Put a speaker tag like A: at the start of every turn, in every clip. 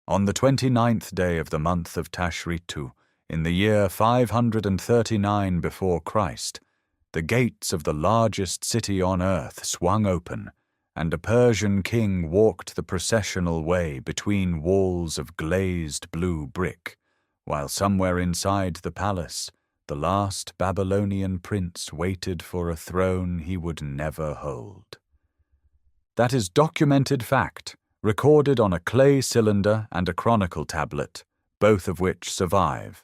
A: On the 29th day of the month of Tashritu, in the year 539 before Christ, the gates of the largest city on earth swung open, and a Persian king walked the processional way between walls of glazed blue brick, while somewhere inside the palace, the last Babylonian prince waited for a throne he would never hold. That is documented fact, recorded on a clay cylinder and a chronicle tablet, both of which survive.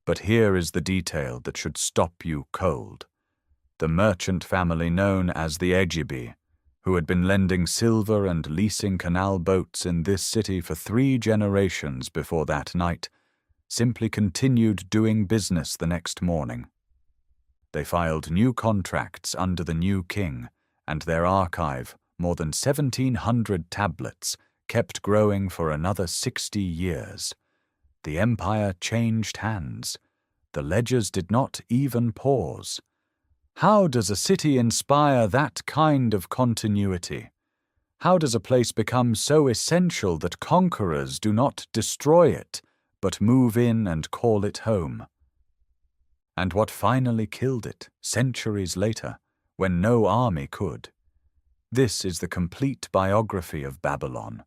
A: But here is the detail that should stop you cold. The merchant family known as the Egibi, who had been lending silver and leasing canal boats in this city for 3 generations before that night, simply continued doing business the next morning. They filed new contracts under the new king, and their archive, more than 1,700 tablets, kept growing for another 60 years. The empire changed hands. The ledgers did not even pause. How does a city inspire that kind of continuity? How does a place become so essential that conquerors do not destroy it, but move in and call it home? And what finally killed it, centuries later, when no army could? This is the complete biography of Babylon,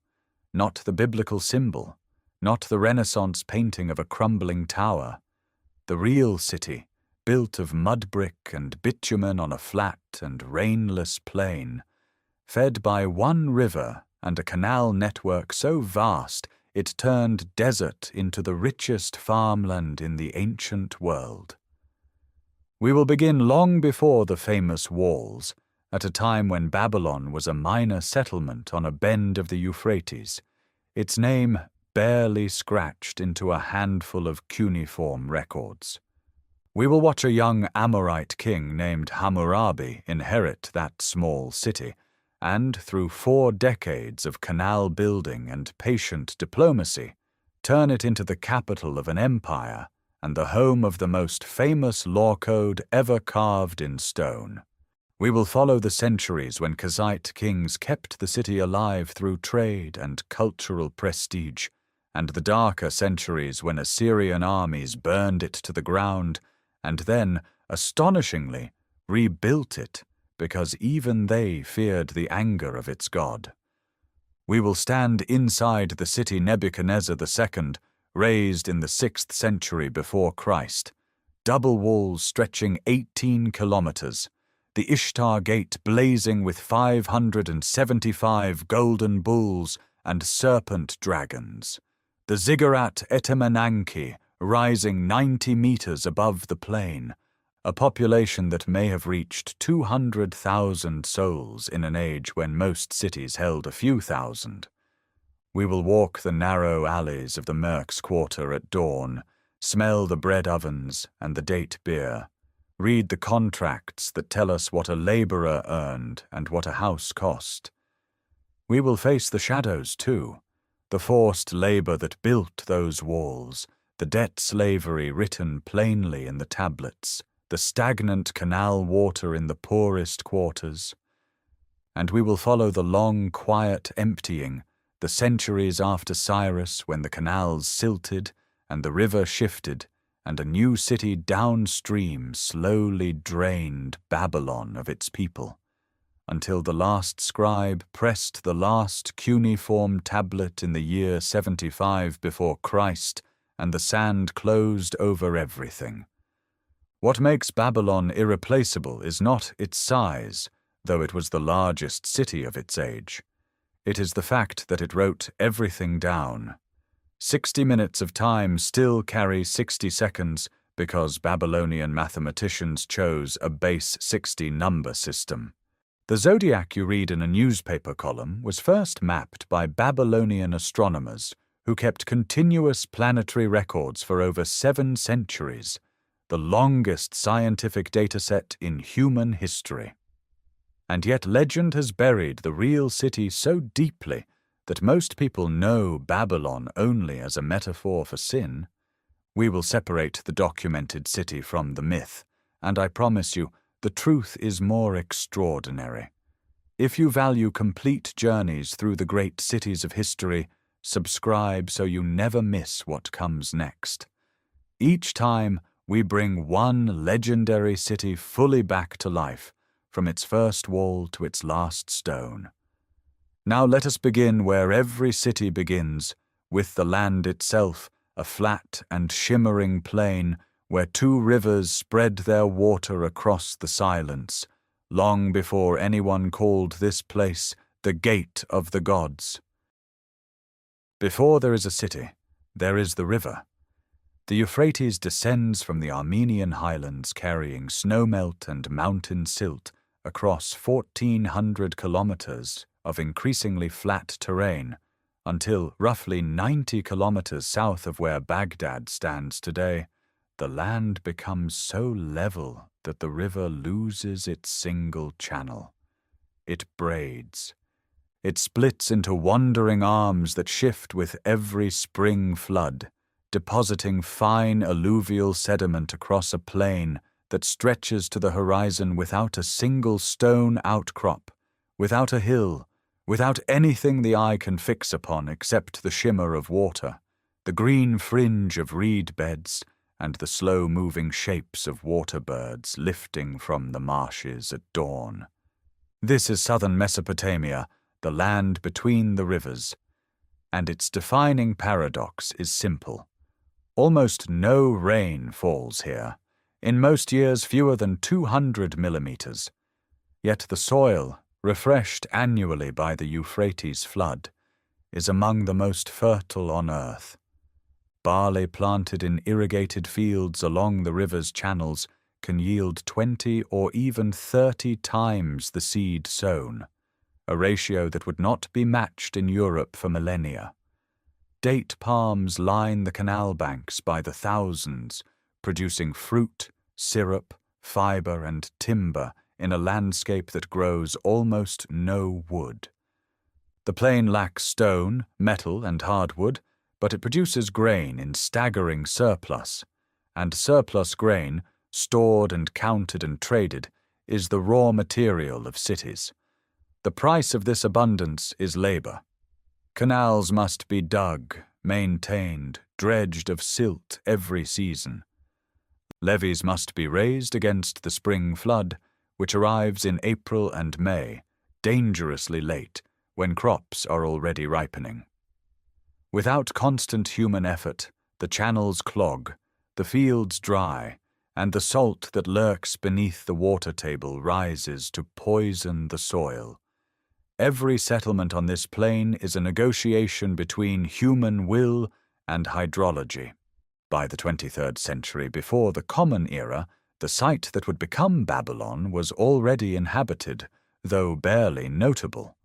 A: not the biblical symbol, not the Renaissance painting of a crumbling tower. The real city, built of mud brick and bitumen on a flat and rainless plain, fed by one river and a canal network so vast it turned desert into the richest farmland in the ancient world. We will begin long before the famous walls, at a time when Babylon was a minor settlement on a bend of the Euphrates, its name barely scratched into a handful of cuneiform records. We will watch a young Amorite king named Hammurabi inherit that small city, and through 4 decades of canal building and patient diplomacy, turn it into the capital of an empire and the home of the most famous law code ever carved in stone. We will follow the centuries when Kazite kings kept the city alive through trade and cultural prestige, and the darker centuries when Assyrian armies burned it to the ground and then, astonishingly, rebuilt it because even they feared the anger of its god. We will stand inside the city Nebuchadnezzar II, raised in the 6th century before Christ, double walls stretching 18 kilometers, the Ishtar Gate blazing with 575 golden bulls and serpent dragons, the ziggurat Etemenanki rising 90 meters above the plain, a population that may have reached 200,000 souls in an age when most cities held a few thousand. We will walk the narrow alleys of the Merks Quarter at dawn, smell the bread ovens and the date beer, read the contracts that tell us what a laborer earned and what a house cost. We will face the shadows, too, the forced labor that built those walls, the debt slavery written plainly in the tablets, the stagnant canal water in the poorest quarters. And we will follow the long, quiet emptying, the centuries after Cyrus when the canals silted and the river shifted and a new city downstream slowly drained Babylon of its people, until the last scribe pressed the last cuneiform tablet in the year 75 before Christ, and the sand closed over everything. What makes Babylon irreplaceable is not its size, though it was the largest city of its age. It is the fact that it wrote everything down. 60 minutes of time still carry 60 seconds because Babylonian mathematicians chose a base 60 number system. The zodiac you read in a newspaper column was first mapped by Babylonian astronomers who kept continuous planetary records for over 7 centuries, the longest scientific dataset in human history. And yet legend has buried the real city so deeply that most people know Babylon only as a metaphor for sin. We will separate the documented city from the myth, and I promise you, the truth is more extraordinary. If you value complete journeys through the great cities of history, subscribe so you never miss what comes next. Each time, we bring one legendary city fully back to life, from its first wall to its last stone. Now let us begin where every city begins, with the land itself, a flat and shimmering plain where two rivers spread their water across the silence, long before anyone called this place the Gate of the Gods. Before there is a city, there is the river. The Euphrates descends from the Armenian highlands carrying snowmelt and mountain silt across 1,400 kilometers of increasingly flat terrain until roughly 90 kilometers south of where Baghdad stands today, the land becomes so level that the river loses its single channel. It braids. It splits into wandering arms that shift with every spring flood, depositing fine alluvial sediment across a plain that stretches to the horizon without a single stone outcrop, without a hill, without anything the eye can fix upon except the shimmer of water, the green fringe of reed beds, and the slow-moving shapes of water birds lifting from the marshes at dawn. This is southern Mesopotamia, the land between the rivers, and its defining paradox is simple. Almost no rain falls here, in most years fewer than 200 millimeters. Yet the soil, refreshed annually by the Euphrates flood, is among the most fertile on earth. Barley planted in irrigated fields along the river's channels can yield 20 or even 30 times the seed sown, a ratio that would not be matched in Europe for millennia. Date palms line the canal banks by the thousands, producing fruit, syrup, fiber, and timber in a landscape that grows almost no wood. The plain lacks stone, metal, and hardwood, but it produces grain in staggering surplus, and surplus grain, stored and counted and traded, is the raw material of cities. The price of this abundance is labor. Canals must be dug, maintained, dredged of silt every season. Levees must be raised against the spring flood, which arrives in April and May, dangerously late, when crops are already ripening. Without constant human effort, the channels clog, the fields dry, and the salt that lurks beneath the water table rises to poison the soil. Every settlement on this plain is a negotiation between human will and hydrology. By the 23rd century, before the Common Era, the site that would become Babylon was already inhabited, though barely notable.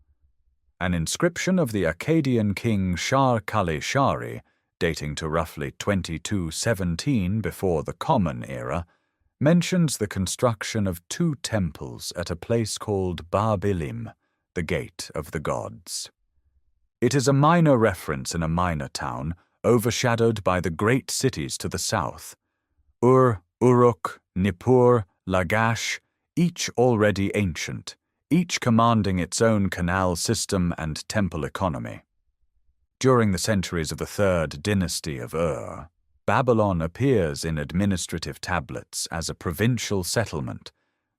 A: An inscription of the Akkadian king Shar-Kali-Shari, dating to roughly 2217 before the Common Era, mentions the construction of 2 temples at a place called Babilim, the Gate of the Gods. It is a minor reference in a minor town, overshadowed by the great cities to the south. Ur, Uruk, Nippur, Lagash, each already ancient, each commanding its own canal system and temple economy. During the centuries of the 3rd dynasty of Ur, Babylon appears in administrative tablets as a provincial settlement,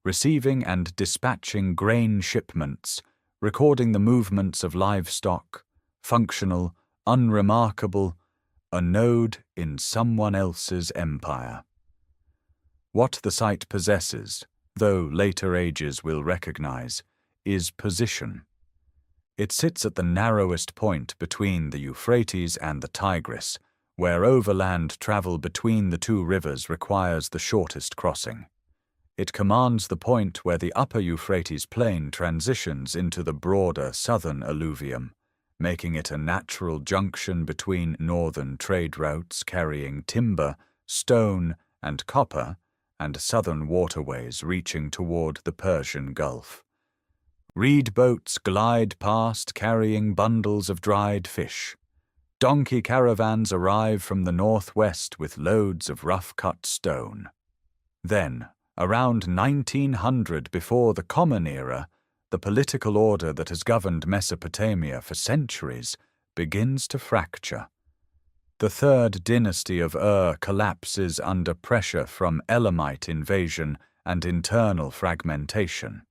A: receiving and dispatching grain shipments, recording the movements of livestock, functional, unremarkable, a node in someone else's empire. What the site possesses, though later ages will recognize, is position. It sits at the narrowest point between the Euphrates and the Tigris, where overland travel between the 2 rivers requires the shortest crossing. It commands the point where the upper Euphrates plain transitions into the broader southern alluvium, making it a natural junction between northern trade routes carrying timber, stone, and copper, and southern waterways reaching toward the Persian Gulf. Reed boats glide past carrying bundles of dried fish. Donkey caravans arrive from the northwest with loads of rough-cut stone. Then, around 1900 before the Common Era, the political order that has governed Mesopotamia for centuries begins to fracture. The third dynasty of collapses under pressure from Elamite invasion and internal fragmentation.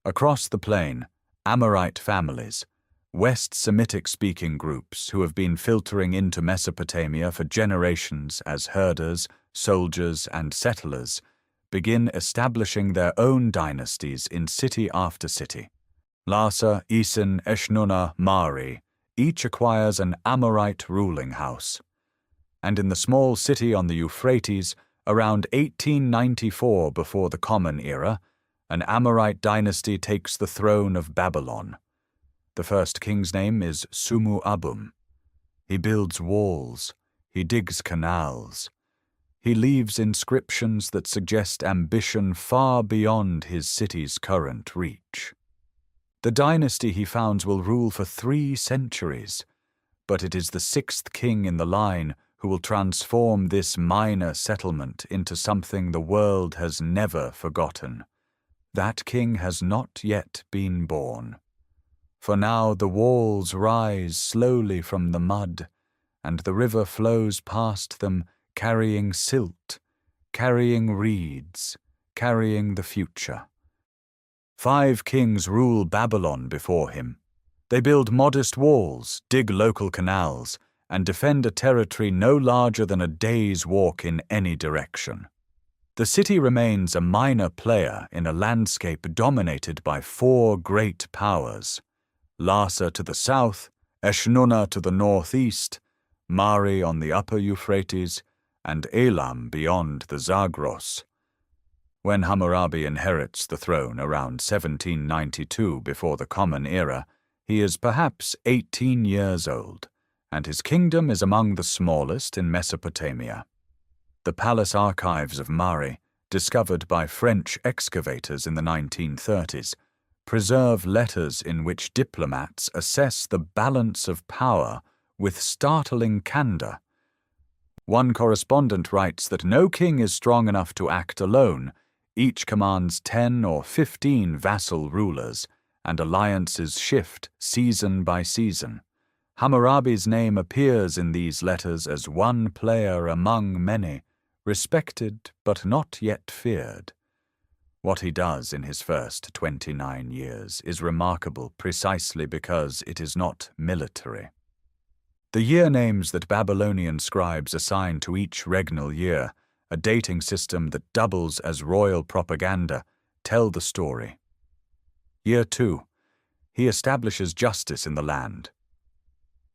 A: Across the plain, Amorite families, West Semitic-speaking groups who have been filtering into Mesopotamia for generations as herders, soldiers, and settlers, begin establishing their own dynasties in city after city. Larsa, Isin, Eshnunna, Mari, each acquires an Amorite ruling house. And in the small city on the Euphrates, around 1894 before the Common Era, an Amorite dynasty takes the throne of Babylon. The first king's name is Sumu-Abum. He builds walls, he digs canals. He leaves inscriptions that suggest ambition far beyond his city's current reach. The dynasty he founds will rule for 3 centuries, but it is the 6th king in the line who will transform this minor settlement into something the world has never forgotten. That king has not yet been born. For now the walls rise slowly from the mud, and the river flows past them, carrying silt, carrying reeds, carrying the future. 5 kings rule Babylon before him. They build modest walls, dig local canals, and defend a territory no larger than a day's walk in any direction. The city remains a minor player in a landscape dominated by 4 great powers: Larsa to the south, Eshnunna to the northeast, Mari on the upper Euphrates, and Elam beyond the Zagros. When Hammurabi inherits the throne around 1792 before the Common Era, he is perhaps 18 years old, and his kingdom is among the smallest in Mesopotamia. The palace archives of Mari, discovered by French excavators in the 1930s, preserve letters in which diplomats assess the balance of power with startling candor. One correspondent writes that no king is strong enough to act alone. Each commands 10 or 15 vassal rulers, and alliances shift season by season. Hammurabi's name appears in these letters as one player among many, respected but not yet feared. What he does in his first 29 years is remarkable precisely because it is not military. The year names that Babylonian scribes assign to each regnal year, a dating system that doubles as royal propaganda, tell the story. Year 2, he establishes justice in the land.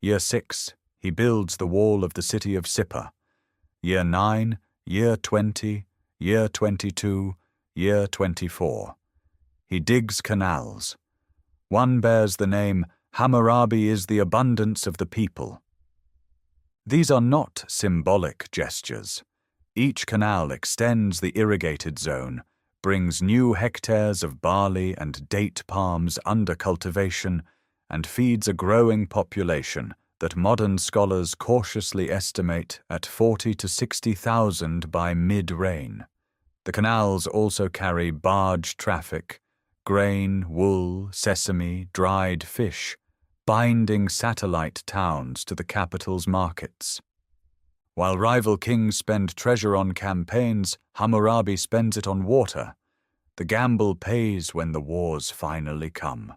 A: Year 6, he builds the wall of the city of Sippar. Year 9, year 20, year 22, year 24. He digs canals. One bears the name Hammurabi is the abundance of the people. These are not symbolic gestures. Each canal extends the irrigated zone, brings new hectares of barley and date palms under cultivation, and feeds a growing population that modern scholars cautiously estimate at 40 to 60,000 by mid-reign. The canals also carry barge traffic, grain, wool, sesame, dried fish, binding satellite towns to the capital's markets. While rival kings spend treasure on campaigns, Hammurabi spends it on water. The gamble pays when the wars finally come.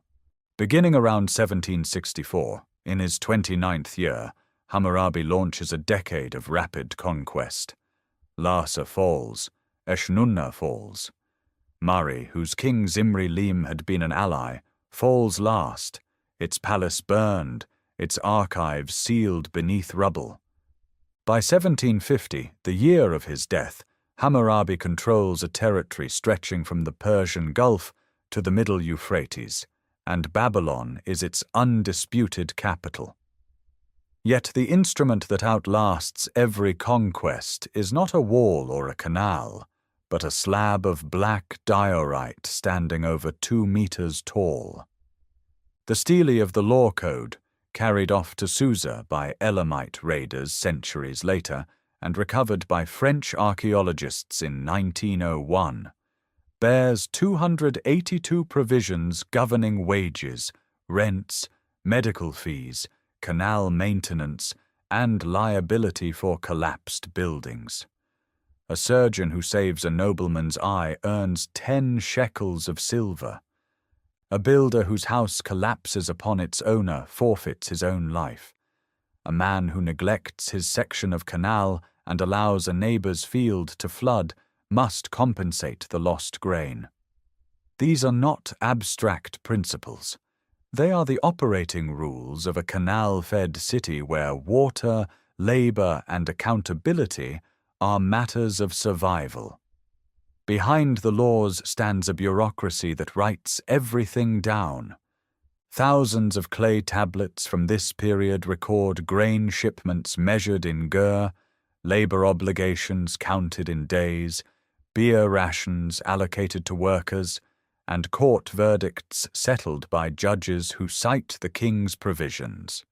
A: Beginning around 1764, in his 29th year, Hammurabi launches a decade of rapid conquest. Larsa falls, Eshnunna falls. Mari, whose king Zimri-Lim had been an ally, falls last, its palace burned, its archives sealed beneath rubble. By 1750, the year of his death, Hammurabi controls a territory stretching from the Persian Gulf to the Middle Euphrates, and Babylon is its undisputed capital. Yet the instrument that outlasts every conquest is not a wall or a canal, but a slab of black diorite standing over 2 meters tall. The stele of the law code, carried off to Susa by Elamite raiders centuries later and recovered by French archaeologists in 1901, bears 282 provisions governing wages, rents, medical fees, canal maintenance, and liability for collapsed buildings. A surgeon who saves a nobleman's eye earns 10 shekels of silver. A builder whose house collapses upon its owner forfeits his own life. A man who neglects his section of canal and allows a neighbor's field to flood must compensate the lost grain. These are not abstract principles. They are the operating rules of a canal-fed city where water, labor, and accountability are matters of survival. Behind the laws stands a bureaucracy that writes everything down. Thousands of clay tablets from this period record grain shipments measured in gur, labor obligations counted in days, beer rations allocated to workers, and court verdicts settled by judges who cite the king's provisions.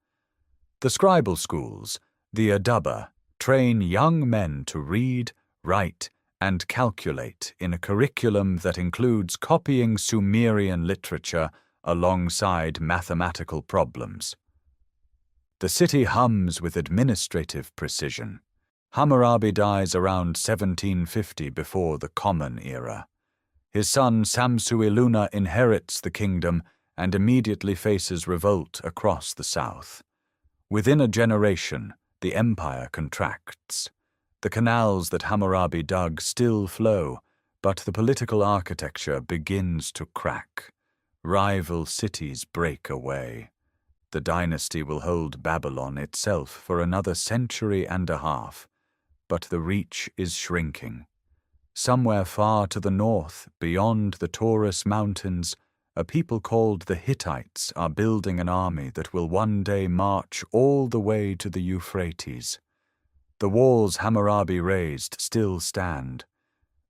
A: The scribal schools, the Adaba, train young men to read, write, and calculate in a curriculum that includes copying Sumerian literature alongside mathematical problems. The city hums with administrative precision. Hammurabi dies around 1750 before the Common Era. His son Samsu-iluna inherits the kingdom and immediately faces revolt across the south. Within a generation, the empire contracts. The canals that Hammurabi dug still flow, but the political architecture begins to crack. Rival cities break away. The dynasty will hold Babylon itself for another century and a half, but the reach is shrinking. Somewhere far to the north, beyond the Taurus Mountains, a people called the Hittites are building an army that will one day march all the way to the Euphrates. The walls Hammurabi raised still stand.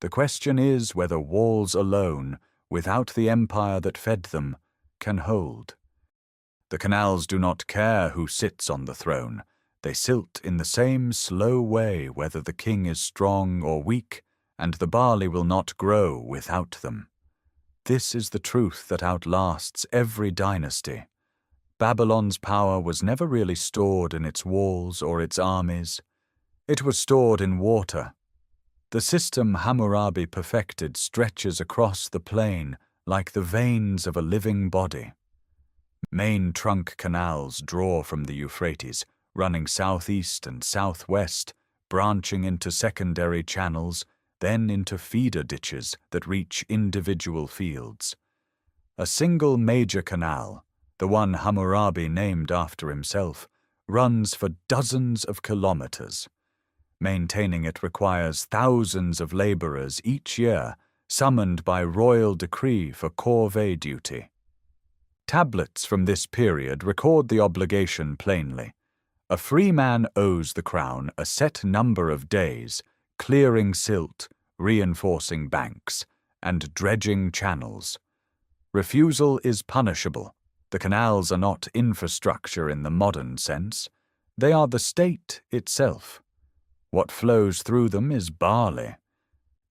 A: The question is whether walls alone, without the empire that fed them, can hold. The canals do not care who sits on the throne. They silt in the same slow way whether the king is strong or weak, and the barley will not grow without them. This is the truth that outlasts every dynasty. Babylon's power was never really stored in its walls or its armies. It was stored in water. The system Hammurabi perfected stretches across the plain like the veins of a living body. Main trunk canals draw from the Euphrates, running southeast and southwest, branching into secondary channels, then into feeder ditches that reach individual fields. A single major canal, the one Hammurabi named after himself, runs for dozens of kilometers. Maintaining it requires thousands of laborers each year, summoned by royal decree for corvée duty. Tablets from this period record the obligation plainly. A free man owes the crown a set number of days, clearing silt, reinforcing banks, and dredging channels. Refusal is punishable. The canals are not infrastructure in the modern sense. They are the state itself. What flows through them is barley.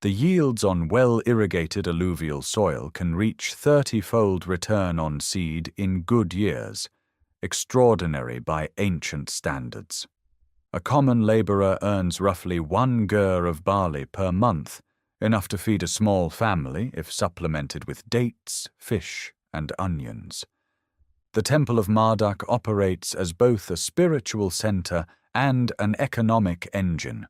A: The yields on well-irrigated alluvial soil can reach 30-fold return on seed in good years, extraordinary by ancient standards. A common laborer earns roughly 1 gur of barley per month, enough to feed a small family if supplemented with dates, fish, and onions. The Temple of Marduk operates as both a spiritual center and an economic engine,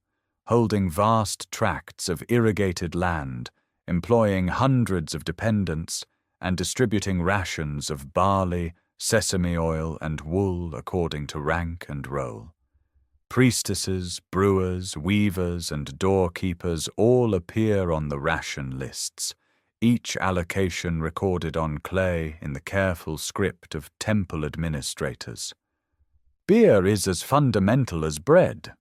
A: holding vast tracts of irrigated land, employing hundreds of dependents, and distributing rations of barley, sesame oil, and wool according to rank and role. Priestesses, brewers, weavers, and doorkeepers all appear on the ration lists, each allocation recorded on clay in the careful script of temple administrators. Beer is as fundamental as bread.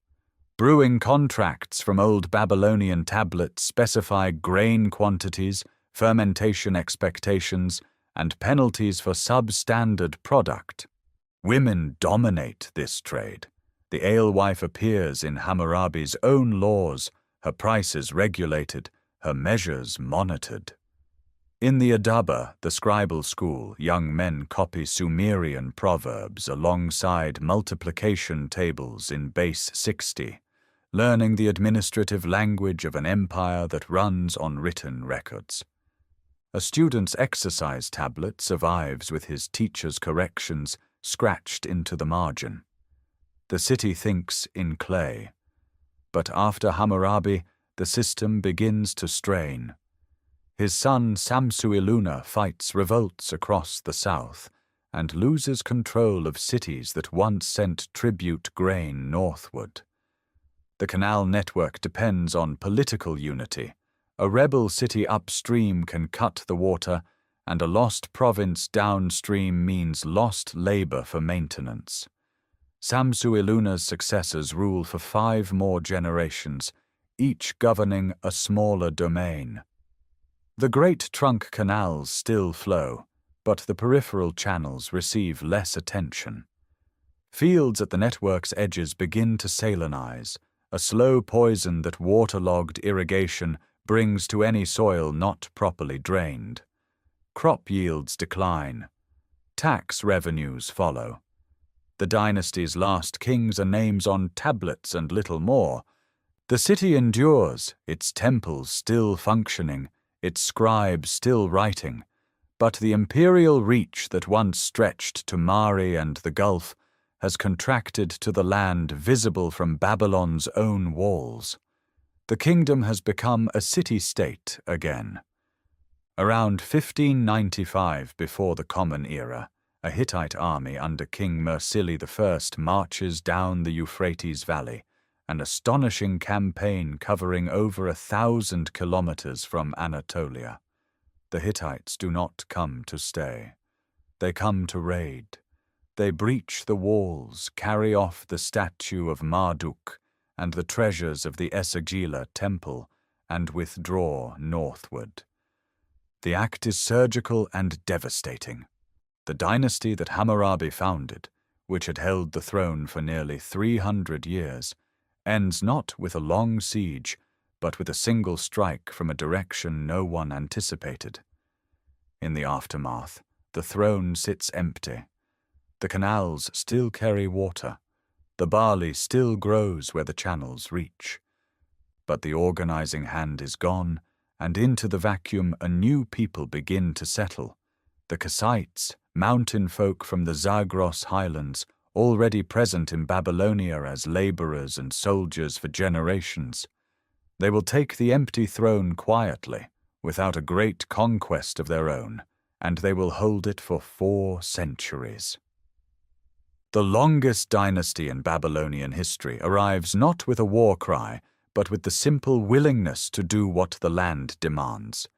A: Brewing contracts from old Babylonian tablets specify grain quantities, fermentation expectations, and penalties for substandard product. Women dominate this trade. The alewife appears in Hammurabi's own laws, her prices regulated, her measures monitored. In the Adaba, the scribal school, young men copy Sumerian proverbs alongside multiplication tables in base 60, learning the administrative language of an empire that runs on written records. A student's exercise tablet survives with his teacher's corrections scratched into the margin. The city thinks in clay. But after Hammurabi, the system begins to strain. His son Samsu-iluna fights revolts across the south and loses control of cities that once sent tribute grain northward. The canal network depends on political unity. A rebel city upstream can cut the water, and a lost province downstream means lost labor for maintenance. Samsu-iluna's successors rule for 5 more generations, each governing a smaller domain. The great trunk canals still flow, but the peripheral channels receive less attention. Fields at the network's edges begin to salinize, a slow poison that waterlogged irrigation brings to any soil not properly drained. Crop yields decline. Tax revenues follow. The dynasty's last kings are names on tablets and little more. The city endures, its temples still functioning, its scribes still writing, but the imperial reach that once stretched to Mari and the Gulf has contracted to the land visible from Babylon's own walls. The kingdom has become a city-state again. Around 1595 before the Common Era, a Hittite army under King Mursili I marches down the Euphrates Valley, an astonishing campaign covering over 1,000 kilometers from Anatolia. The Hittites do not come to stay. They come to raid. They breach the walls, carry off the statue of Marduk and the treasures of the Esagila temple, and withdraw northward. The act is surgical and devastating. The dynasty that Hammurabi founded, which had held the throne for nearly 300 years, ends not with a long siege, but with a single strike from a direction no one anticipated. In the aftermath, the throne sits empty. The canals still carry water. The barley still grows where the channels reach. But the organizing hand is gone, and into the vacuum a new people begin to settle. The Kassites, mountain folk from the Zagros highlands, already present in Babylonia as laborers and soldiers for generations. They will take the empty throne quietly, without a great conquest of their own, and they will hold it for 4 centuries. The longest dynasty in Babylonian history arrives not with a war cry, but with the simple willingness to do what the land demands.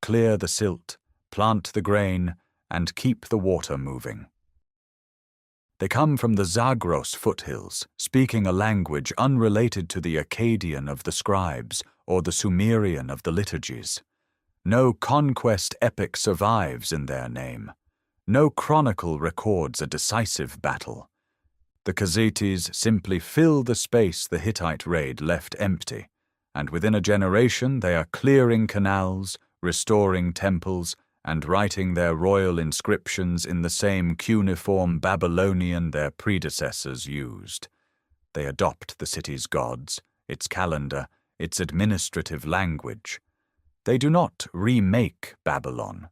A: Clear the silt, plant the grain, and keep the water moving. They come from the Zagros foothills, speaking a language unrelated to the Akkadian of the scribes or the Sumerian of the liturgies. No conquest epic survives in their name. No chronicle records a decisive battle. The Kassites simply fill the space the Hittite raid left empty, and within a generation they are clearing canals, restoring temples, and writing their royal inscriptions in the same cuneiform Babylonian their predecessors used. They adopt the city's gods, its calendar, its administrative language. They do not remake Babylon.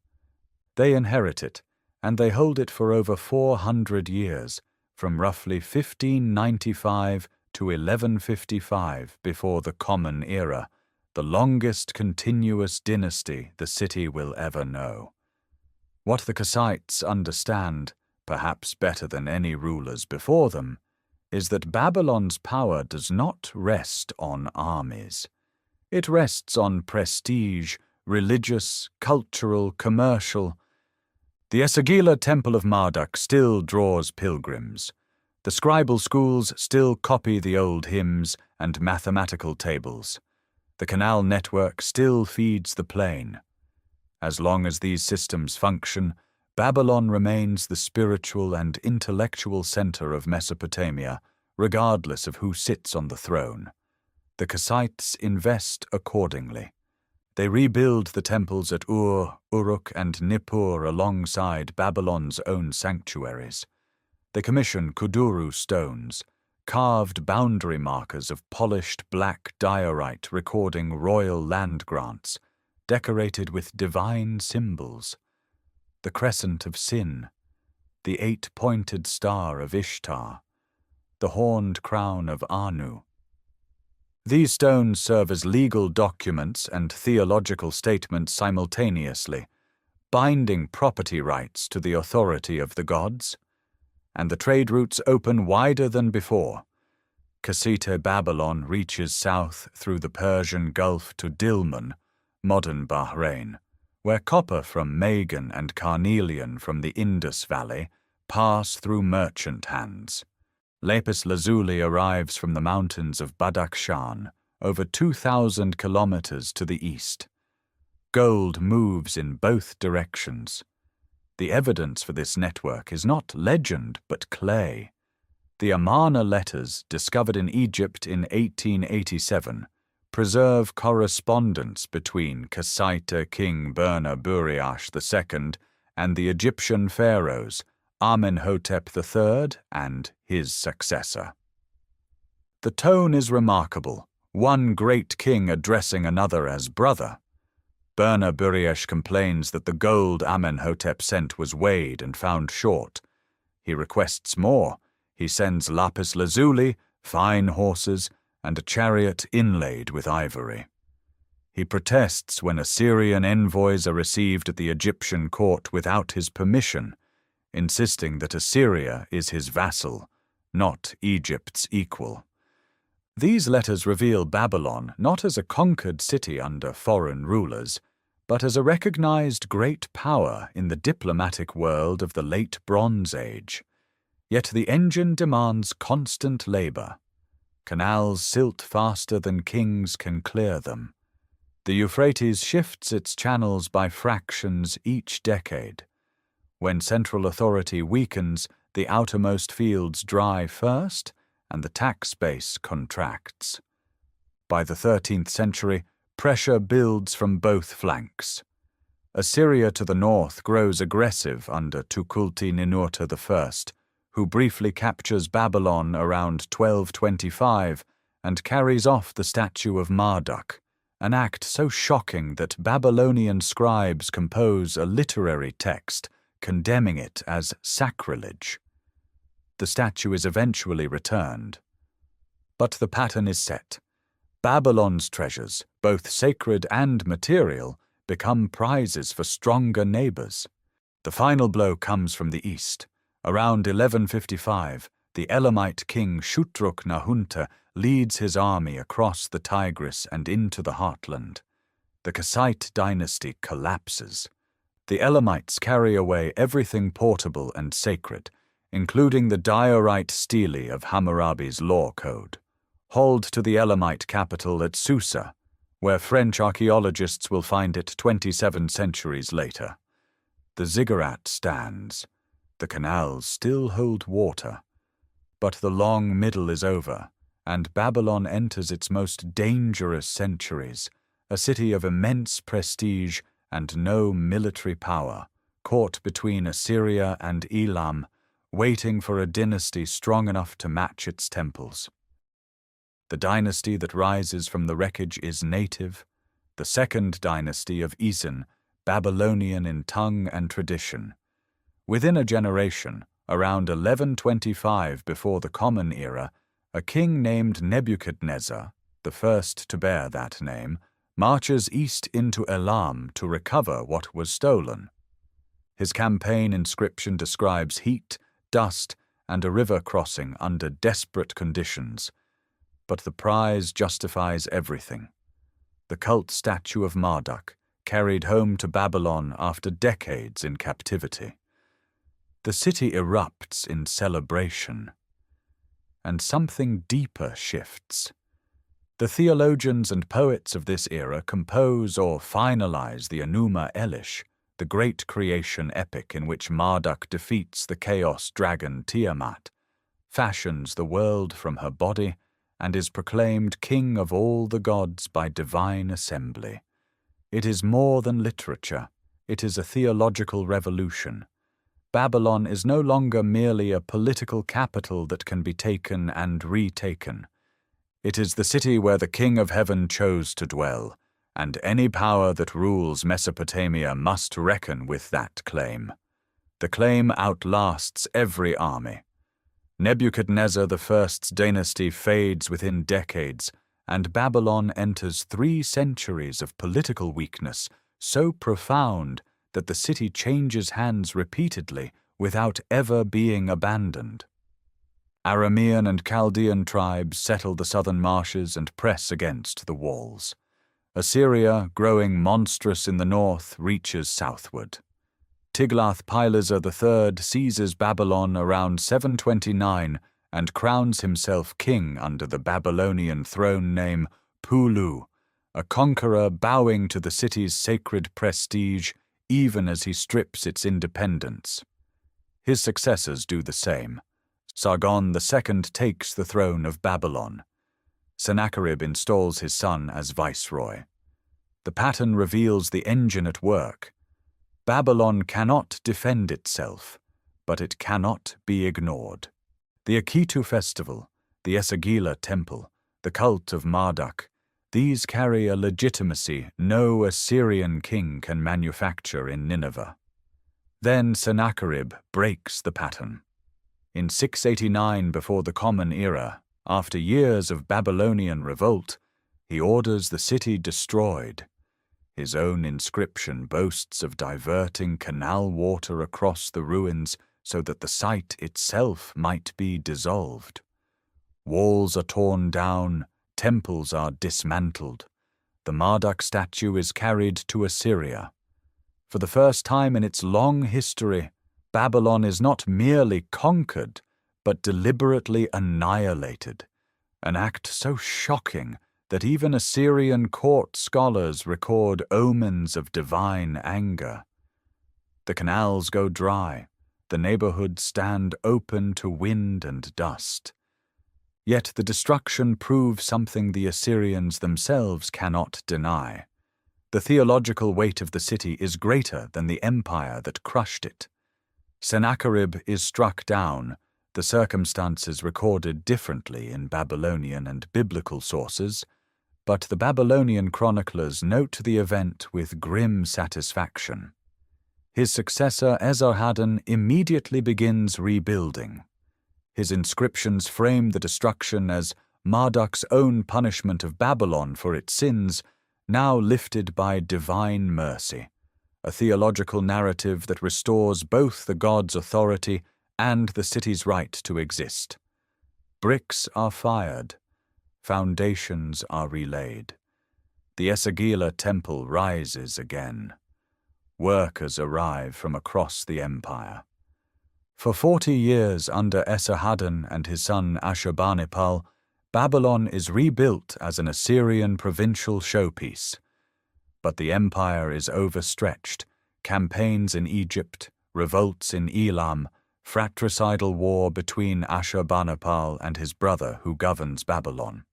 A: They inherit it, and they hold it for over 400 years, from roughly 1595 to 1155 before the Common Era, the longest continuous dynasty the city will ever know. What the Kassites understand, perhaps better than any rulers before them, is that Babylon's power does not rest on armies. It rests on prestige, religious, cultural, commercial. The Esagila Temple of Marduk still draws pilgrims. The scribal schools still copy the old hymns and mathematical tables. The canal network still feeds the plain. As long as these systems function, Babylon remains the spiritual and intellectual center of Mesopotamia, regardless of who sits on the throne. The Kassites invest accordingly. They rebuild the temples at Ur, Uruk, and Nippur alongside Babylon's own sanctuaries. They commission kuduru stones, carved boundary markers of polished black diorite recording royal land grants, decorated with divine symbols. The crescent of Sin, the eight-pointed star of Ishtar, the horned crown of Anu. These stones serve as legal documents and theological statements simultaneously, binding property rights to the authority of the gods. And the trade routes open wider than before. Kassite Babylon reaches south through the Persian Gulf to Dilmun, modern Bahrain, where copper from Magan and carnelian from the Indus Valley pass through merchant hands. Lapis lazuli arrives from the mountains of Badakhshan, over 2,000 kilometers to the east. Gold moves in both directions. The evidence for this network is not legend but clay. The Amarna letters, discovered in Egypt in 1887, preserve correspondence between Kassite king Burnaburiash II and the Egyptian pharaohs Amenhotep III and his successor. The tone is remarkable, one great king addressing another as brother. Burnaburiash complains that the gold Amenhotep sent was weighed and found short. He requests more. He sends lapis lazuli, fine horses, and a chariot inlaid with ivory. He protests when Assyrian envoys are received at the Egyptian court without his permission, insisting that Assyria is his vassal, not Egypt's equal. These letters reveal Babylon not as a conquered city under foreign rulers, but as a recognized great power in the diplomatic world of the late Bronze Age. Yet the engine demands constant labor. Canals silt faster than kings can clear them. The Euphrates shifts its channels by fractions each decade. When central authority weakens, the outermost fields dry first, and the tax base contracts. By the 13th century, pressure builds from both flanks. Assyria to the north grows aggressive under Tukulti-Ninurta I, who briefly captures Babylon around 1225 and carries off the statue of Marduk, an act so shocking that Babylonian scribes compose a literary text condemning it as sacrilege. The statue is eventually returned. But the pattern is set. Babylon's treasures, both sacred and material, become prizes for stronger neighbors. The final blow comes from the east. Around 1155, the Elamite king Shutruk-Nahunta leads his army across the Tigris and into the heartland. The Kassite dynasty collapses. The Elamites carry away everything portable and sacred, including the diorite stele of Hammurabi's law code, hauled to the Elamite capital at Susa, where French archaeologists will find it 27 centuries later. The ziggurat stands. The canals still hold water. But the long middle is over, and Babylon enters its most dangerous centuries, a city of immense prestige and no military power, caught between Assyria and Elam, waiting for a dynasty strong enough to match its temples. The dynasty that rises from the wreckage is native, the second dynasty of Isin, Babylonian in tongue and tradition. Within a generation, around 1125 before the Common Era, a king named Nebuchadnezzar, the first to bear that name, marches east into Elam to recover what was stolen. His campaign inscription describes heat, dust, and a river crossing under desperate conditions. But the prize justifies everything. The cult statue of Marduk, carried home to Babylon after decades in captivity. The city erupts in celebration. And something deeper shifts. The theologians and poets of this era compose or finalize the Enuma Elish, the great creation epic in which Marduk defeats the chaos dragon Tiamat, fashions the world from her body, and is proclaimed king of all the gods by divine assembly. It is more than literature. It is a theological revolution. Babylon is no longer merely a political capital that can be taken and retaken. It is the city where the King of Heaven chose to dwell, and any power that rules Mesopotamia must reckon with that claim. The claim outlasts every army. Nebuchadnezzar I's dynasty fades within decades, and Babylon enters 3 centuries of political weakness so profound that the city changes hands repeatedly without ever being abandoned. Aramean and Chaldean tribes settle the southern marshes and press against the walls. Assyria, growing monstrous in the north, reaches southward. Tiglath-Pileser III seizes Babylon around 729 and crowns himself king under the Babylonian throne name Pulu, a conqueror bowing to the city's sacred prestige even as he strips its independence. His successors do the same. Sargon II takes the throne of Babylon. Sennacherib installs his son as viceroy. The pattern reveals the engine at work. Babylon cannot defend itself, but it cannot be ignored. The Akitu festival, the Esagila temple, the cult of Marduk, these carry a legitimacy no Assyrian king can manufacture in Nineveh. Then Sennacherib breaks the pattern. In 689 before the Common Era, after years of Babylonian revolt, he orders the city destroyed. His own inscription boasts of diverting canal water across the ruins so that the site itself might be dissolved. Walls are torn down, temples are dismantled. The Marduk statue is carried to Assyria. For the first time in its long history, Babylon is not merely conquered, but deliberately annihilated, an act so shocking that even Assyrian court scholars record omens of divine anger. The canals go dry, the neighborhoods stand open to wind and dust. Yet the destruction proves something the Assyrians themselves cannot deny. The theological weight of the city is greater than the empire that crushed it. Sennacherib is struck down, the circumstances recorded differently in Babylonian and biblical sources, but the Babylonian chroniclers note the event with grim satisfaction. His successor Esarhaddon immediately begins rebuilding. His inscriptions frame the destruction as Marduk's own punishment of Babylon for its sins, now lifted by divine mercy, a theological narrative that restores both the god's authority and the city's right to exist. Bricks are fired. Foundations are relaid. The Esagila temple rises again. Workers arrive from across the empire. For 40 years under Esarhaddon and his son Ashurbanipal, Babylon is rebuilt as an Assyrian provincial showpiece. But the empire is overstretched. Campaigns in Egypt, revolts in Elam, fratricidal war between Ashurbanipal and his brother who governs Babylon.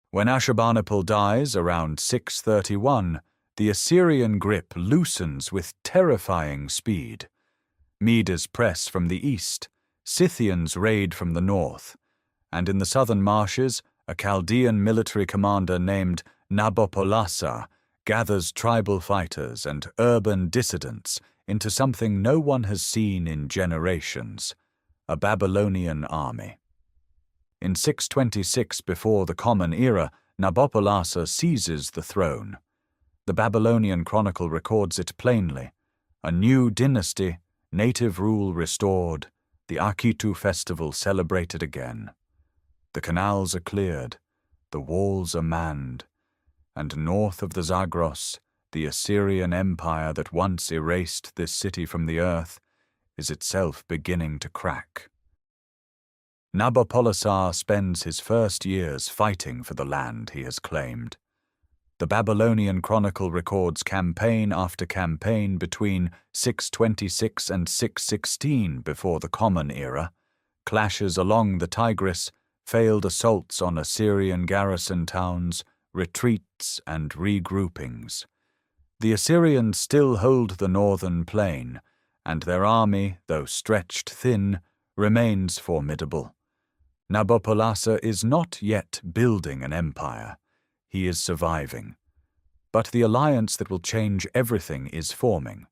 A: When Ashurbanipal dies around 631, the Assyrian grip loosens with terrifying speed. Medes press from the east, Scythians raid from the north, and in the southern marshes, a Chaldean military commander named Nabopolassar gathers tribal fighters and urban dissidents into something no one has seen in generations, a Babylonian army. In 626 before the Common Era, Nabopolassar seizes the throne. The Babylonian Chronicle records it plainly. A new dynasty, native rule restored, the Akitu festival celebrated again. The canals are cleared, the walls are manned, and north of the Zagros, the Assyrian empire that once erased this city from the earth is itself beginning to crack. Nabopolassar spends his first years fighting for the land he has claimed. The Babylonian Chronicle records campaign after campaign between 626 and 616 before the Common Era, clashes along the Tigris, failed assaults on Assyrian garrison towns, retreats and regroupings. The Assyrians still hold the northern plain, and their army, though stretched thin, remains formidable. Nabopolassar is not yet building an empire. He is surviving. But the alliance that will change everything is forming.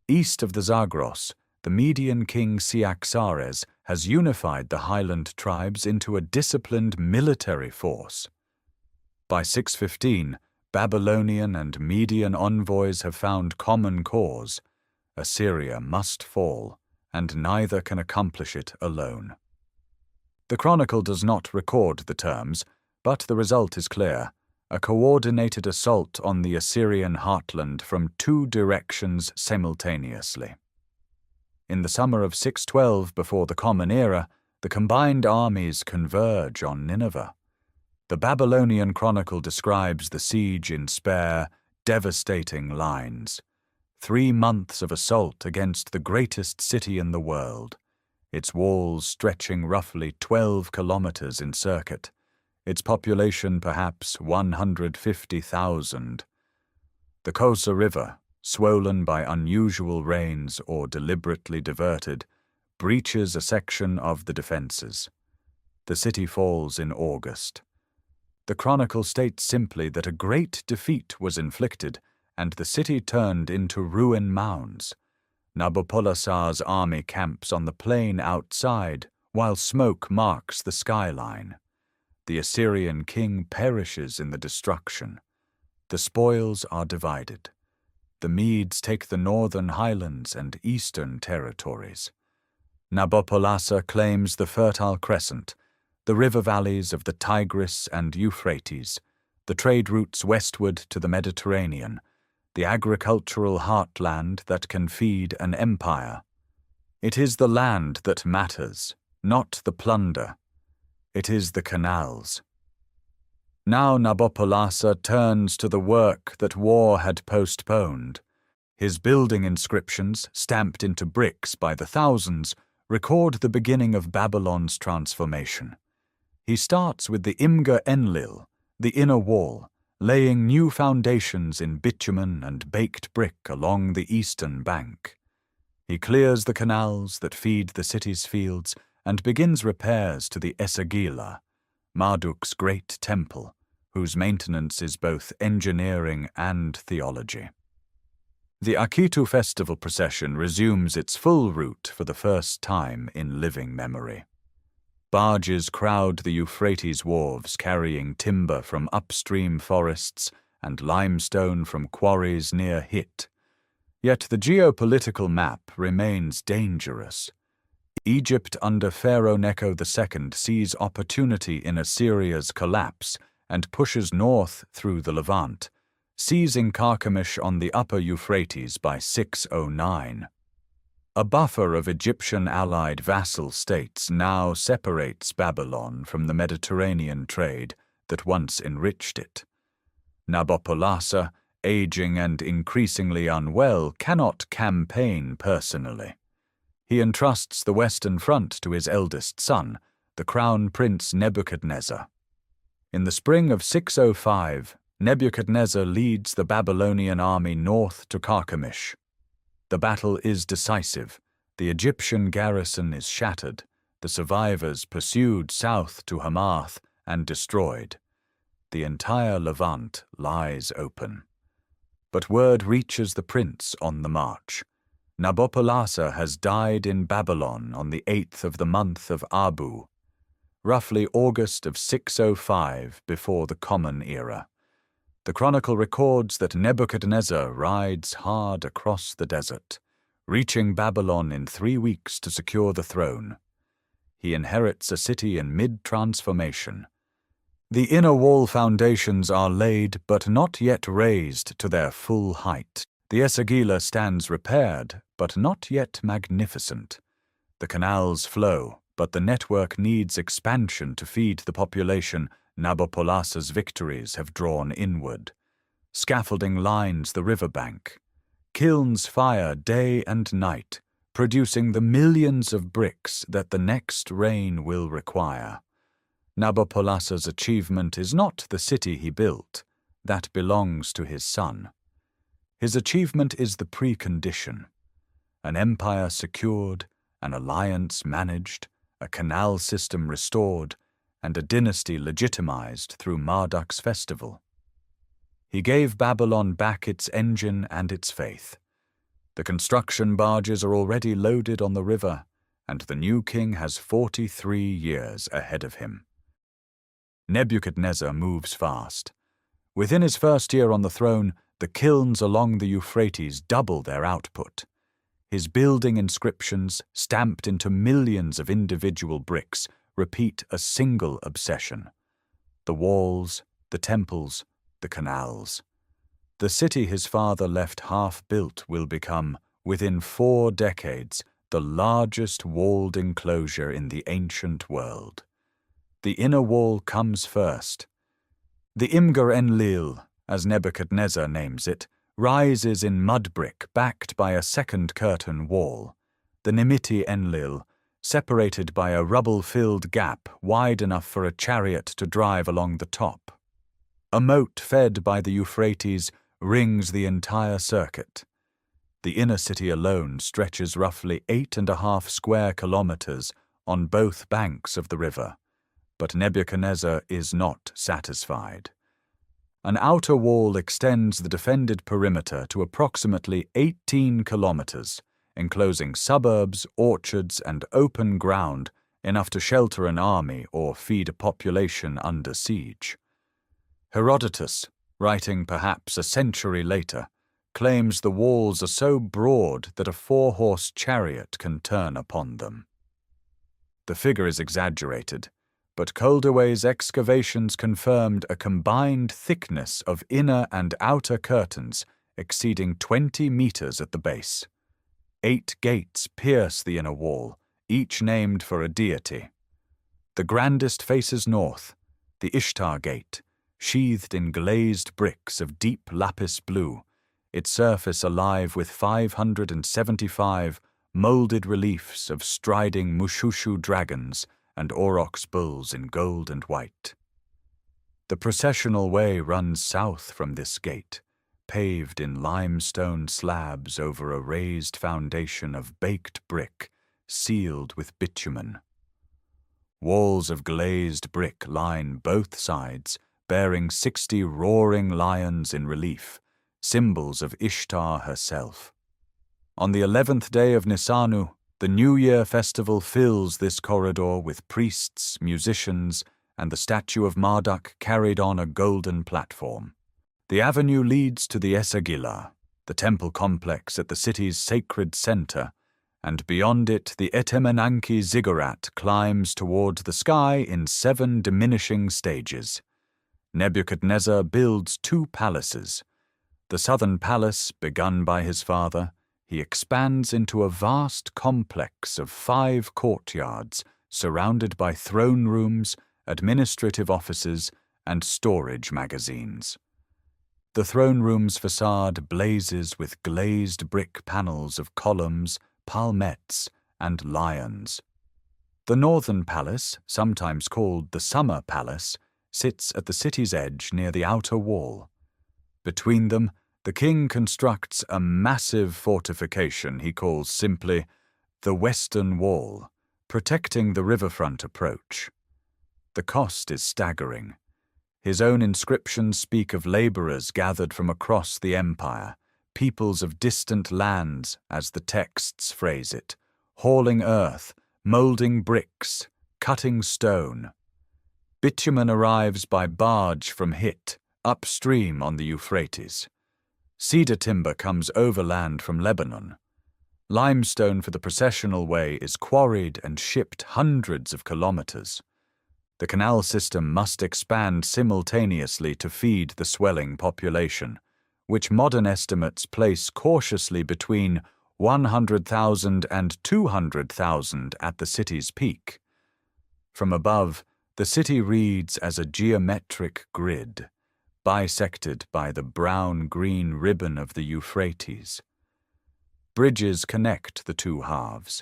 A: East of the Zagros, the Median king Cyaxares has unified the highland tribes into a disciplined military force. By 615, Babylonian and Median envoys have found common cause. Assyria must fall, and neither can accomplish it alone. The chronicle does not record the terms, but the result is clear: a coordinated assault on the Assyrian heartland from two directions simultaneously. In the summer of 612 before the Common Era, the combined armies converge on Nineveh. The Babylonian chronicle describes the siege in spare, devastating lines. 3 months of assault against the greatest city in the world, its walls stretching roughly 12 kilometers in circuit, its population perhaps 150,000. The Kosa River, swollen by unusual rains or deliberately diverted, breaches a section of the defenses. The city falls in August. The chronicle states simply that a great defeat was inflicted and the city turned into ruin mounds. Nabopolassar's army camps on the plain outside, while smoke marks the skyline. The Assyrian king perishes in the destruction. The spoils are divided. The Medes take the northern highlands and eastern territories. Nabopolassar claims the Fertile Crescent, the river valleys of the Tigris and Euphrates, the trade routes westward to the Mediterranean, the agricultural heartland that can feed an empire. It is the land that matters, not the plunder. It is the canals. Now Nabopolassar turns to the work that war had postponed. His building inscriptions, stamped into bricks by the thousands, record the beginning of Babylon's transformation. He starts with the Imga Enlil, the inner wall, laying new foundations in bitumen and baked brick along the eastern bank. He clears the canals that feed the city's fields and begins repairs to the Esagila, Marduk's great temple, whose maintenance is both engineering and theology. The Akitu festival procession resumes its full route for the first time in living memory. Barges crowd the Euphrates wharves carrying timber from upstream forests and limestone from quarries near Hit. Yet the geopolitical map remains dangerous. Egypt under Pharaoh Necho II sees opportunity in Assyria's collapse and pushes north through the Levant, seizing Carchemish on the upper Euphrates by 609. A buffer of Egyptian-allied vassal states now separates Babylon from the Mediterranean trade that once enriched it. Nabopolassar, aging and increasingly unwell, cannot campaign personally. He entrusts the Western Front to his eldest son, the Crown Prince Nebuchadnezzar. In the spring of 605, Nebuchadnezzar leads the Babylonian army north to Carchemish. The battle is decisive. The Egyptian garrison is shattered, the survivors pursued south to Hamath and destroyed. The entire Levant lies open. But word reaches the prince on the march. Nabopolassar has died in Babylon on the 8th of the month of Abu, roughly August of 605 before the Common Era. The chronicle records that Nebuchadnezzar rides hard across the desert, reaching Babylon in 3 weeks to secure the throne. He inherits a city in mid-transformation. The inner wall foundations are laid but not yet raised to their full height. The Esagila stands repaired but not yet magnificent. The canals flow, but the network needs expansion to feed the population Nabopolassar's victories have drawn inward. Scaffolding lines the riverbank. Kilns fire day and night, producing the millions of bricks that the next reign will require. Nabopolassar's achievement is not the city he built. That belongs to his son. His achievement is the precondition. An empire secured, an alliance managed, a canal system restored, and a dynasty legitimized through Marduk's festival. He gave Babylon back its engine and its faith. The construction barges are already loaded on the river, and the new king has 43 years ahead of him. Nebuchadnezzar moves fast. Within his first year on the throne, the kilns along the Euphrates double their output. His building inscriptions, stamped into millions of individual bricks, repeat a single obsession: the walls, the temples, the canals. The city his father left half-built will become, within 4 decades, the largest walled enclosure in the ancient world. The inner wall comes first. The Imgar Enlil, as Nebuchadnezzar names it, rises in mud brick backed by a second curtain wall, the Nimiti Enlil, separated by a rubble-filled gap wide enough for a chariot to drive along the top. A moat fed by the Euphrates rings the entire circuit. The inner city alone stretches roughly 8.5 square kilometers on both banks of the river, but Nebuchadnezzar is not satisfied. An outer wall extends the defended perimeter to approximately 18 kilometers, enclosing suburbs, orchards, and open ground enough to shelter an army or feed a population under siege. Herodotus, writing perhaps a century later, claims the walls are so broad that a 4-horse chariot can turn upon them. The figure is exaggerated, but Coldaway's excavations confirmed a combined thickness of inner and outer curtains exceeding 20 meters at the base. 8 gates pierce the inner wall, each named for a deity. The grandest faces north, the Ishtar Gate, sheathed in glazed bricks of deep lapis blue, its surface alive with 575 molded reliefs of striding Mushushu dragons and aurochs bulls in gold and white. The processional way runs south from this gate, paved in limestone slabs over a raised foundation of baked brick, sealed with bitumen. Walls of glazed brick line both sides, bearing 60 roaring lions in relief, symbols of Ishtar herself. On the 11th day of Nisanu, the New Year festival fills this corridor with priests, musicians, and the statue of Marduk carried on a golden platform. The avenue leads to the Esagila, the temple complex at the city's sacred center, and beyond it the Etemenanki ziggurat climbs toward the sky in 7 diminishing stages. Nebuchadnezzar builds 2 palaces. The southern palace, begun by his father, he expands into a vast complex of 5 courtyards surrounded by throne rooms, administrative offices, and storage magazines. The throne room's facade blazes with glazed brick panels of columns, palmettes, and lions. The northern palace, sometimes called the Summer Palace, sits at the city's edge near the outer wall. Between them, the king constructs a massive fortification he calls simply the Western Wall, protecting the riverfront approach. The cost is staggering. His own inscriptions speak of laborers gathered from across the empire, peoples of distant lands, as the texts phrase it, hauling earth, molding bricks, cutting stone. Bitumen arrives by barge from Hit, upstream on the Euphrates. Cedar timber comes overland from Lebanon. Limestone for the processional way is quarried and shipped hundreds of kilometers. The canal system must expand simultaneously to feed the swelling population, which modern estimates place cautiously between 100,000 and 200,000 at the city's peak. From above, the city reads as a geometric grid, bisected by the brown-green ribbon of the Euphrates. Bridges connect the 2 halves.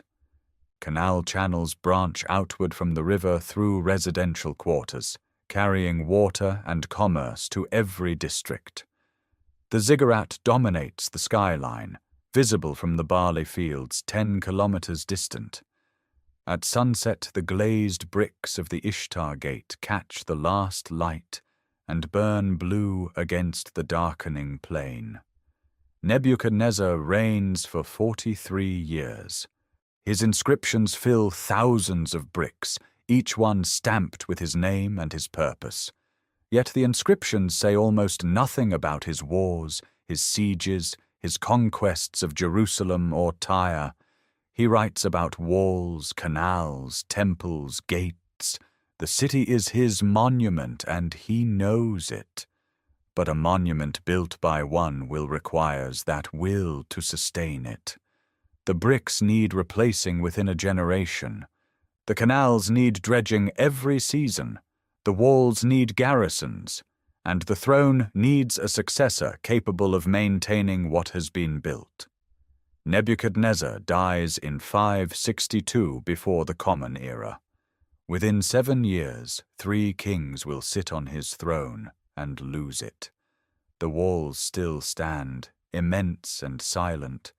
A: Canal channels branch outward from the river through residential quarters, carrying water and commerce to every district. The ziggurat dominates the skyline, visible from the barley fields 10 kilometers distant. At sunset, the glazed bricks of the Ishtar Gate catch the last light and burn blue against the darkening plain. Nebuchadnezzar reigns for 43 years. His inscriptions fill thousands of bricks, each one stamped with his name and his purpose. Yet the inscriptions say almost nothing about his wars, his sieges, his conquests of Jerusalem or Tyre. He writes about walls, canals, temples, gates. The city is his monument, and he knows it. But a monument built by one will requires that will to sustain it. The bricks need replacing within a generation. The canals need dredging every season. The walls need garrisons, and the throne needs a successor capable of maintaining what has been built. Nebuchadnezzar dies in 562 before the Common Era. Within 7 years, 3 kings will sit on his throne and lose it. The walls still stand, immense and silent,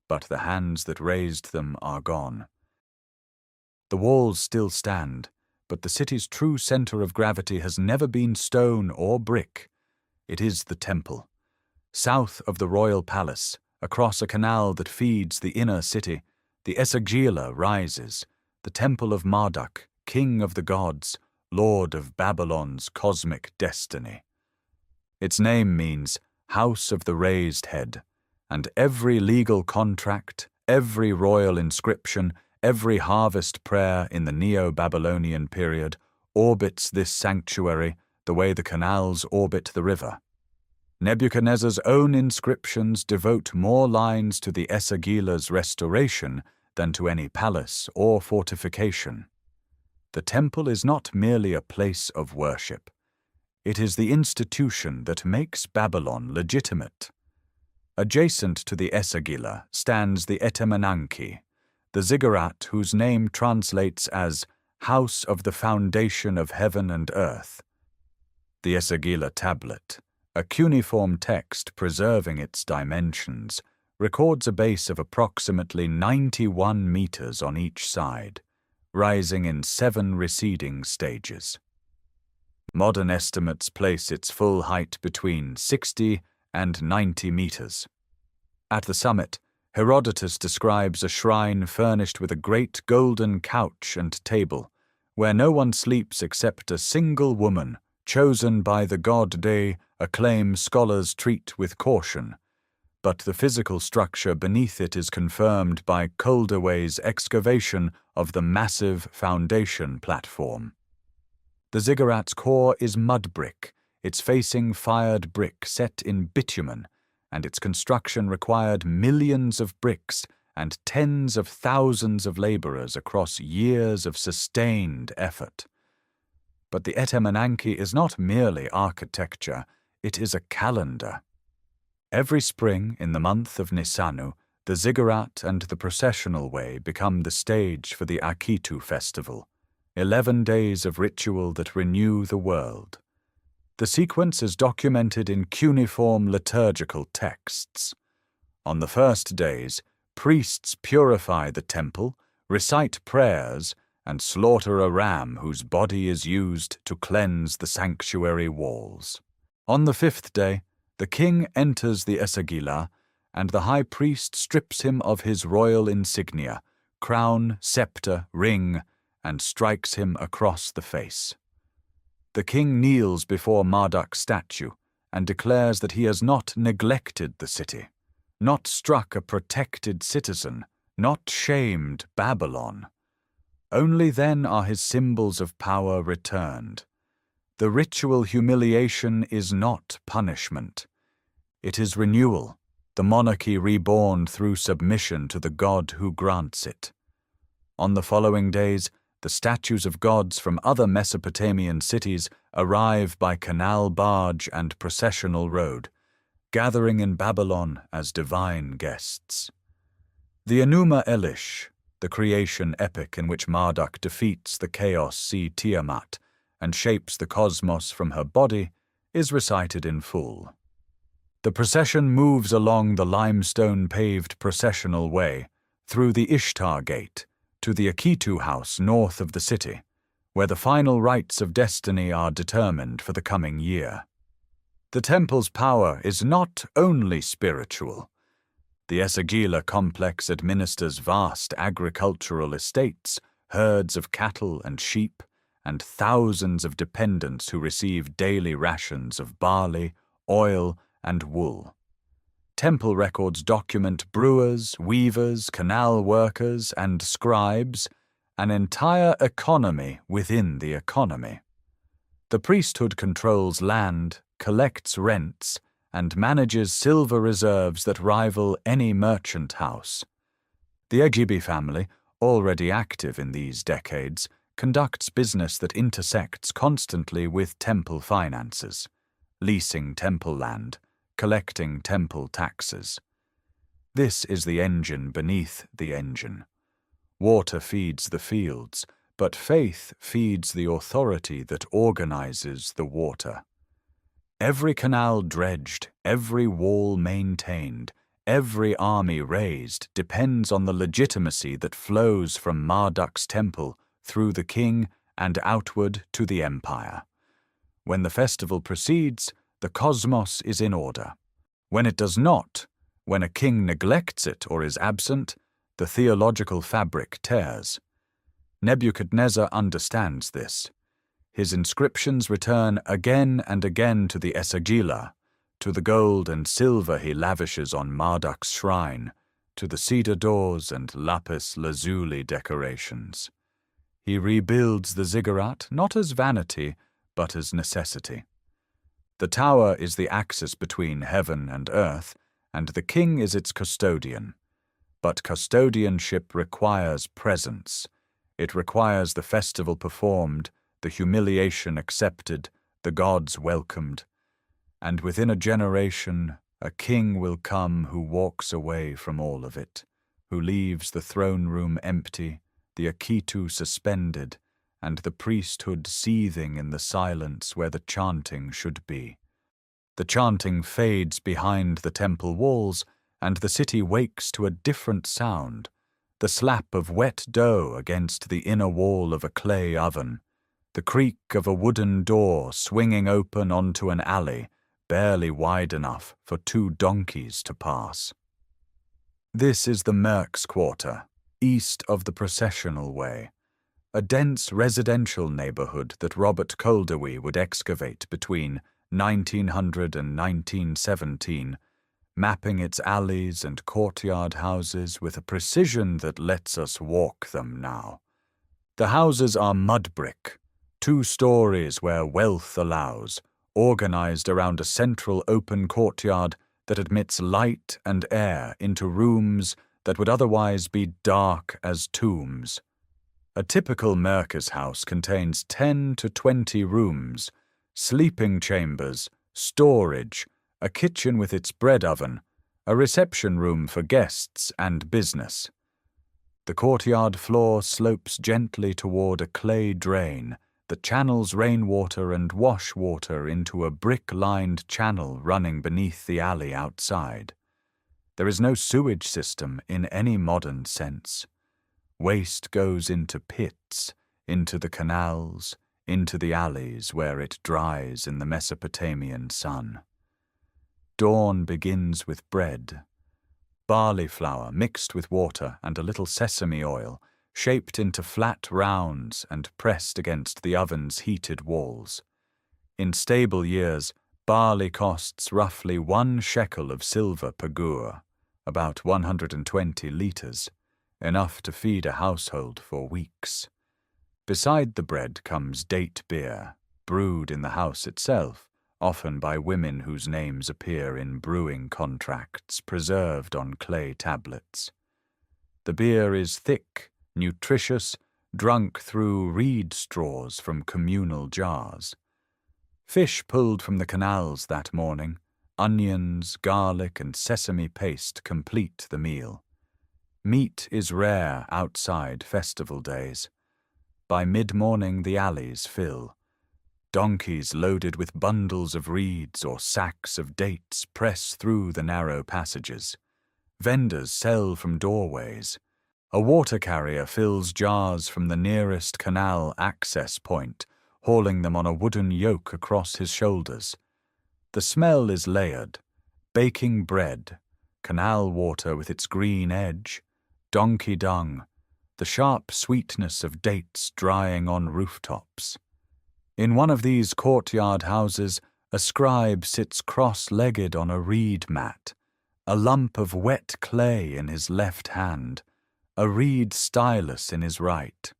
A: but the hands that raised them are gone. The walls still stand, but the city's true center of gravity has never been stone or brick. It is the temple. South of the royal palace, across a canal that feeds the inner city, the Esagila rises, the temple of Marduk, king of the gods, lord of Babylon's cosmic destiny. Its name means House of the Raised Head, and every legal contract, every royal inscription, every harvest prayer in the Neo-Babylonian period orbits this sanctuary the way the canals orbit the river. Nebuchadnezzar's own inscriptions devote more lines to the Esagila's restoration than to any palace or fortification. The temple is not merely a place of worship. It is the institution that makes Babylon legitimate. Adjacent to the Esagila stands the Etemenanki, the ziggurat whose name translates as House of the Foundation of Heaven and Earth. The Esagila tablet, a cuneiform text preserving its dimensions, records a base of approximately 91 meters on each side, rising in 7 receding stages. Modern estimates place its full height between 60 and 90 meters. At the summit, Herodotus describes a shrine furnished with a great golden couch and table, where no one sleeps except a single woman, chosen by the god De, a claim scholars treat with caution. But the physical structure beneath it is confirmed by Coldaway's excavation of the massive foundation platform. The ziggurat's core is mud brick, its facing fired brick set in bitumen, and its construction required millions of bricks and tens of thousands of laborers across years of sustained effort. But the Etemenanki is not merely architecture, it is a calendar. Every spring in the month of Nisanu, the ziggurat and the processional way become the stage for the Akitu festival, 11 days of ritual that renew the world. The sequence is documented in cuneiform liturgical texts. On the first days, priests purify the temple, recite prayers, and slaughter a ram whose body is used to cleanse the sanctuary walls. On the 5th day, the king enters the Esagila, and the high priest strips him of his royal insignia, crown, scepter, ring, and strikes him across the face. The king kneels before Marduk's statue and declares that he has not neglected the city, not struck a protected citizen, not shamed Babylon. Only then are his symbols of power returned. The ritual humiliation is not punishment. It is renewal, the monarchy reborn through submission to the god who grants it. On the following days, the statues of gods from other Mesopotamian cities arrive by canal barge and processional road, gathering in Babylon as divine guests. The Enuma Elish, the creation epic in which Marduk defeats the chaos sea Tiamat and shapes the cosmos from her body, is recited in full. The procession moves along the limestone-paved processional way, through the Ishtar Gate, to the Akitu house north of the city, where the final rites of destiny are determined for the coming year. The temple's power is not only spiritual. The Esagila complex administers vast agricultural estates, herds of cattle and sheep, and thousands of dependents who receive daily rations of barley, oil, and wool. Temple records document brewers, weavers, canal workers, and scribes, an entire economy within the economy. The priesthood controls land, collects rents, and manages silver reserves that rival any merchant house. The Egibi family, already active in these decades, conducts business that intersects constantly with temple finances, leasing temple land, collecting temple taxes. This is the engine beneath the engine. Water feeds the fields, but faith feeds the authority that organizes the water. Every canal dredged, every wall maintained, every army raised depends on the legitimacy that flows from Marduk's temple through the king and outward to the empire. When the festival proceeds, the cosmos is in order. When it does not, when a king neglects it or is absent, the theological fabric tears. Nebuchadnezzar understands this. His inscriptions return again and again to the Esagila, to the gold and silver he lavishes on Marduk's shrine, to the cedar doors and lapis lazuli decorations. He rebuilds the ziggurat not as vanity, but as necessity. The tower is the axis between heaven and earth, and the king is its custodian. But custodianship requires presence. It requires the festival performed, the humiliation accepted, the gods welcomed. And within a generation, a king will come who walks away from all of it, who leaves the throne room empty, the Akitu suspended, and the priesthood seething in the silence where the chanting should be. The chanting fades behind the temple walls, and the city wakes to a different sound, the slap of wet dough against the inner wall of a clay oven, the creak of a wooden door swinging open onto an alley, barely wide enough for 2 donkeys to pass. This is the Merks Quarter, east of the processional way, a dense residential neighborhood that Robert Coldewy would excavate between 1900 and 1917, mapping its alleys and courtyard houses with a precision that lets us walk them now. The houses are mud brick, 2 stories where wealth allows, organized around a central open courtyard that admits light and air into rooms that would otherwise be dark as tombs. A typical Merkers house contains 10 to 20 rooms, sleeping chambers, storage, a kitchen with its bread oven, a reception room for guests and business. The courtyard floor slopes gently toward a clay drain that channels rainwater and wash water into a brick-lined channel running beneath the alley outside. There is no sewage system in any modern sense. Waste goes into pits, into the canals, into the alleys where it dries in the Mesopotamian sun. Dawn begins with bread. Barley flour mixed with water and a little sesame oil, shaped into flat rounds and pressed against the oven's heated walls. In stable years, barley costs roughly 1 shekel of silver per gur, about 120 liters, enough to feed a household for weeks. Beside the bread comes date beer, brewed in the house itself, often by women whose names appear in brewing contracts preserved on clay tablets. The beer is thick, nutritious, drunk through reed straws from communal jars. Fish pulled from the canals that morning, onions, garlic, and sesame paste complete the meal. Meat is rare outside festival days. By mid-morning the alleys fill. donkeys loaded with bundles of reeds or sacks of dates press through the narrow passages. Vendors sell from doorways. A water carrier fills jars from the nearest canal access point, hauling them on a wooden yoke across his shoulders. The smell is layered: baking bread, canal water with its green edge, donkey dung, the sharp sweetness of dates drying on rooftops. In one of these courtyard houses, a scribe sits cross-legged on a reed mat, a lump of wet clay in his left hand, a reed stylus in his right.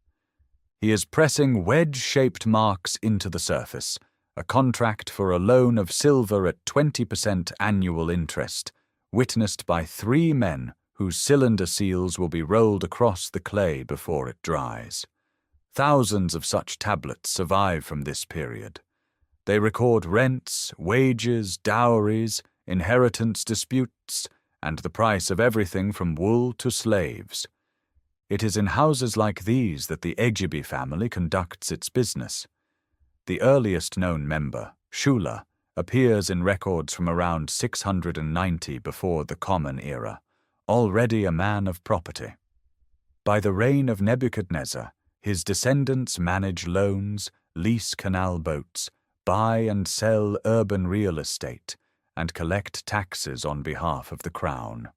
A: He is pressing wedge-shaped marks into the surface, a contract for a loan of silver at 20% annual interest, witnessed by 3 men whose cylinder seals will be rolled across the clay before it dries. Thousands of such tablets survive from this period. They record rents, wages, dowries, inheritance disputes, and the price of everything from wool to slaves. It is in houses like these that the Egybi family conducts its business. The earliest known member, Shula, appears in records from around 690 before the Common Era, already a man of property. By the reign of Nebuchadnezzar, his descendants manage loans, lease canal boats, buy and sell urban real estate, and collect taxes on behalf of the crown.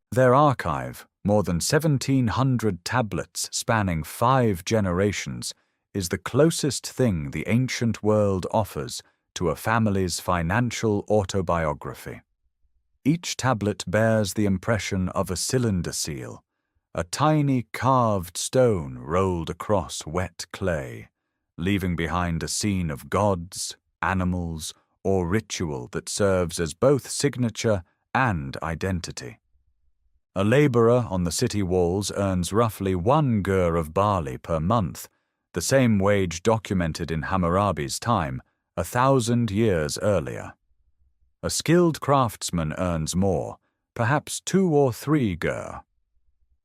A: Their archive, more than 1,700 tablets spanning 5 generations, is the closest thing the ancient world offers to a family's financial autobiography. Each tablet bears the impression of a cylinder seal, a tiny carved stone rolled across wet clay, leaving behind a scene of gods, animals, or ritual that serves as both signature and identity. A laborer on the city walls earns roughly 1 gur of barley per month, the same wage documented in Hammurabi's time, 1,000 years earlier. A skilled craftsman earns more, perhaps 2 or 3 gur.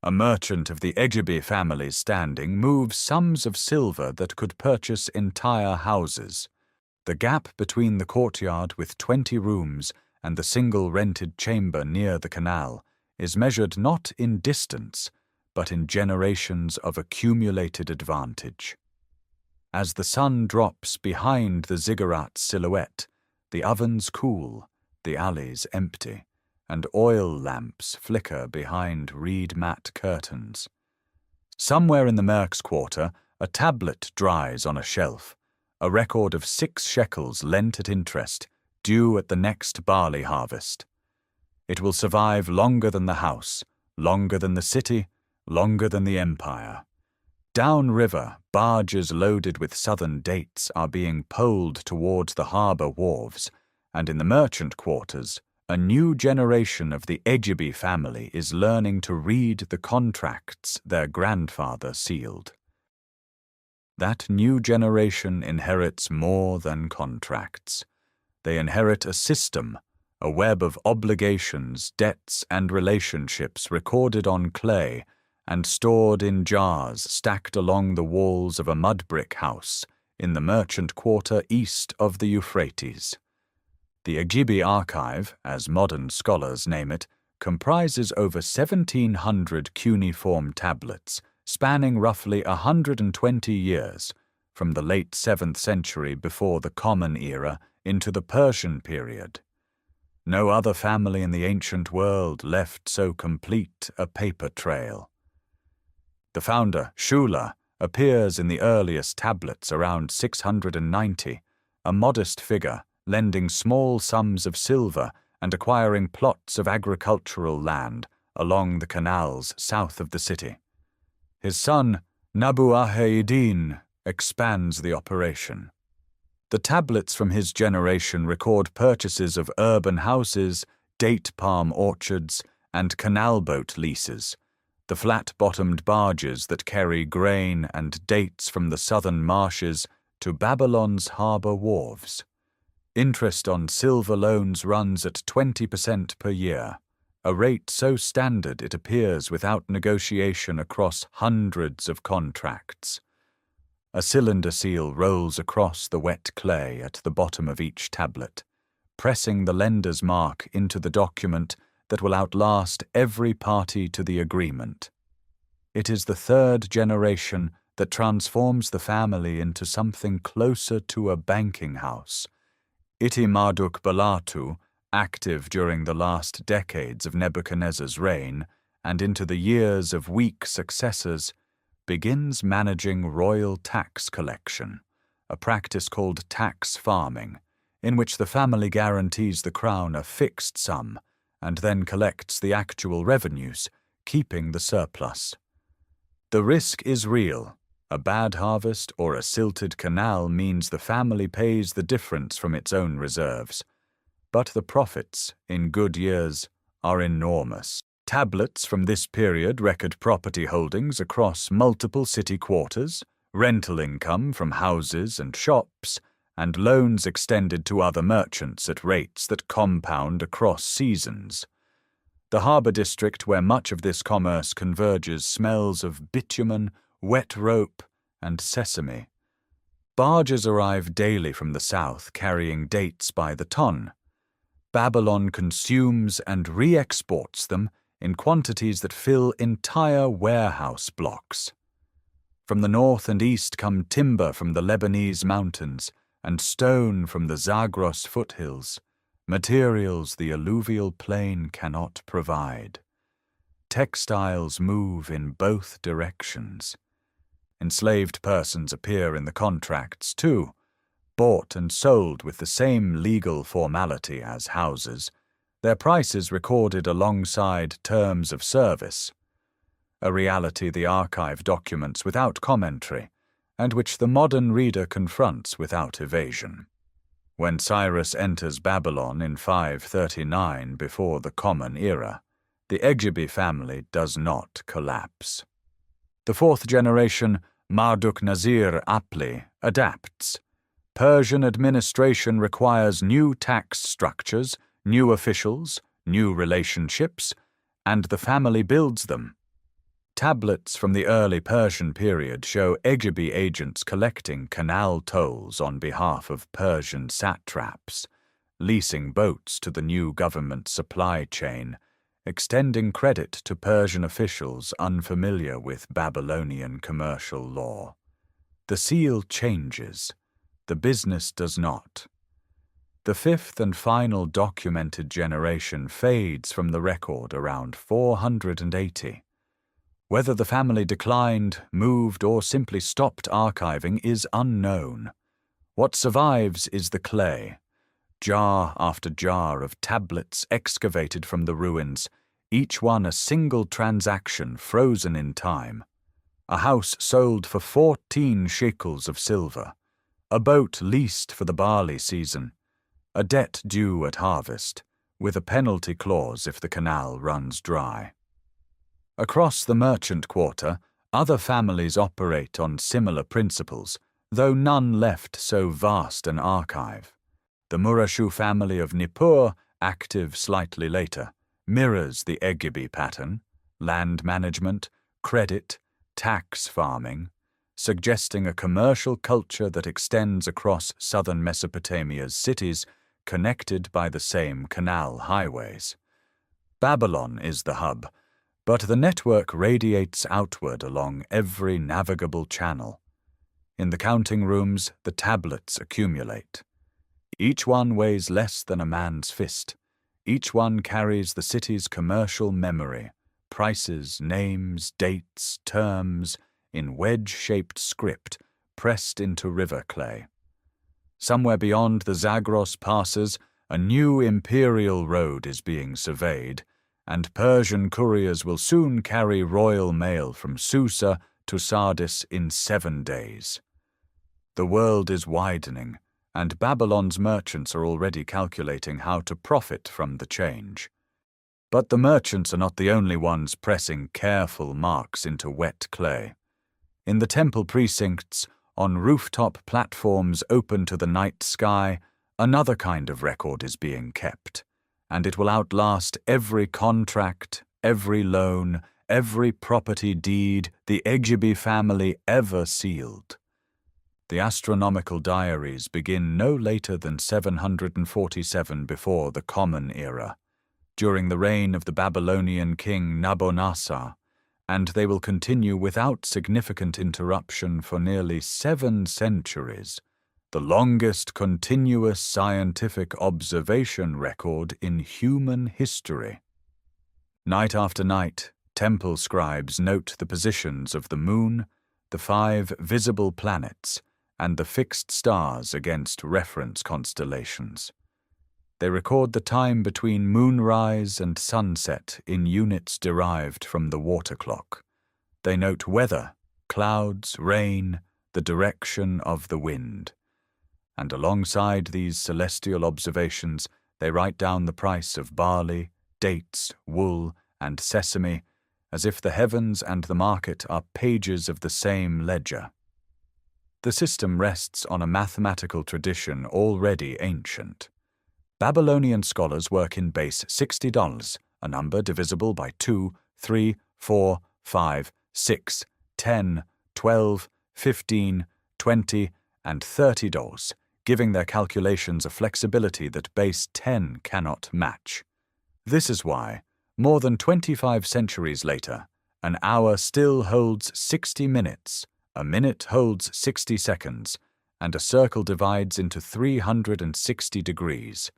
A: A merchant of the Egybi family's standing moves sums of silver that could purchase entire houses. The gap between the courtyard with 20 rooms and the single rented chamber near the canal is measured not in distance, but in generations of accumulated advantage. As the sun drops behind the ziggurat silhouette, the ovens cool, the alleys empty, and oil lamps flicker behind reed mat curtains. Somewhere in the Merks quarter, a tablet dries on a shelf, a record of 6 shekels lent at interest, due at the next barley harvest. It will survive longer than the house, longer than the city, longer than the empire. Downriver, barges loaded with southern dates are being poled towards the harbour wharves, and in the merchant quarters, a new generation of the Egybi family is learning to read the contracts their grandfather sealed. That new generation inherits more than contracts. They inherit a system, a web of obligations, debts, and relationships recorded on clay and stored in jars stacked along the walls of a mud-brick house in the merchant quarter east of the Euphrates. The Egybi archive, as modern scholars name it, comprises over 1,700 cuneiform tablets spanning roughly 120 years, from the late 7th century before the Common Era into the Persian period. No other family in the ancient world left so complete a paper trail. The founder, Shula, appears in the earliest tablets around 690, a modest figure, lending small sums of silver and acquiring plots of agricultural land along the canals south of the city. His son, Nabu-Aheddin, expands the operation. The tablets from his generation record purchases of urban houses, date palm orchards, and canal boat leases, the flat-bottomed barges that carry grain and dates from the southern marshes to Babylon's harbour wharves. Interest on silver loans runs at 20% per year, a rate so standard it appears without negotiation across hundreds of contracts. A cylinder seal rolls across the wet clay at the bottom of each tablet, pressing the lender's mark into the document that will outlast every party to the agreement. It is the third generation that transforms the family into something closer to a banking house. Iti Marduk Balatu, active during the last decades of Nebuchadnezzar's reign and into the years of weak successors, begins managing royal tax collection, a practice called tax farming, in which the family guarantees the crown a fixed sum and then collects the actual revenues, keeping the surplus. The risk is real. A bad harvest or a silted canal means the family pays the difference from its own reserves. But the profits, in good years, are enormous. Tablets from this period record property holdings across multiple city quarters, rental income from houses and shops, and loans extended to other merchants at rates that compound across seasons. The harbour district where much of this commerce converges smells of bitumen, wet rope, and sesame. Barges arrive daily from the south carrying dates by the ton. Babylon consumes and re-exports them in quantities that fill entire warehouse blocks. From the north and east come timber from the Lebanese mountains and stone from the Zagros foothills, materials the alluvial plain cannot provide. Textiles move in both directions. Enslaved persons appear in the contracts too, bought and sold with the same legal formality as houses, their prices recorded alongside terms of service, a reality the archive documents without commentary, and which the modern reader confronts without evasion. When Cyrus enters Babylon in 539 before the Common Era, the Egyabi family does not collapse. The fourth generation, Marduk-Nazir Apli, adapts. Persian administration requires new tax structures, new officials, new relationships, and the family builds them. Tablets from the early Persian period show Egyabi agents collecting canal tolls on behalf of Persian satraps, leasing boats to the new government supply chain, extending credit to Persian officials unfamiliar with Babylonian commercial law. The seal changes. The business does not. The fifth and final documented generation fades from the record around 480. Whether the family declined, moved, or simply stopped archiving is unknown. What survives is the clay, jar after jar of tablets excavated from the ruins, each one a single transaction frozen in time. A house sold for 14 shekels of silver, a boat leased for the barley season, a debt due at harvest, with a penalty clause if the canal runs dry. Across the merchant quarter, other families operate on similar principles, though none left so vast an archive. The Murashu family of Nippur, active slightly later, mirrors the Egyabi pattern, land management, credit, tax farming, suggesting a commercial culture that extends across southern Mesopotamia's cities connected by the same canal highways. Babylon is the hub, but the network radiates outward along every navigable channel. In the counting rooms, the tablets accumulate. Each one weighs less than a man's fist. Each one carries the city's commercial memory, prices, names, dates, terms, in wedge-shaped script pressed into river clay. Somewhere beyond the Zagros passes, a new imperial road is being surveyed, and Persian couriers will soon carry royal mail from Susa to Sardis in 7 days. The world is widening, and Babylon's merchants are already calculating how to profit from the change. But the merchants are not the only ones pressing careful marks into wet clay. In the temple precincts, on rooftop platforms open to the night sky, another kind of record is being kept, and it will outlast every contract, every loan, every property deed the Egyabi family ever sealed. The astronomical diaries begin no later than 747 before the Common Era, during the reign of the Babylonian king Nabonassar, and they will continue without significant interruption for nearly 7 centuries, the longest continuous scientific observation record in human history. Night after night, temple scribes note the positions of the moon, the 5 visible planets, and the fixed stars against reference constellations. They record the time between moonrise and sunset in units derived from the water clock. They note weather, clouds, rain, the direction of the wind. And alongside these celestial observations, they write down the price of barley, dates, wool, and sesame, as if the heavens and the market are pages of the same ledger. The system rests on a mathematical tradition already ancient. Babylonian scholars work in base $60, a number divisible by 2, 3, 4, 5, 6, 10, 12, 15, 20, and $30, giving their calculations a flexibility that base 10 cannot match. This is why, more than 25 centuries later, an hour still holds 60 minutes, a minute holds 60 seconds, and a circle divides into 360 degrees.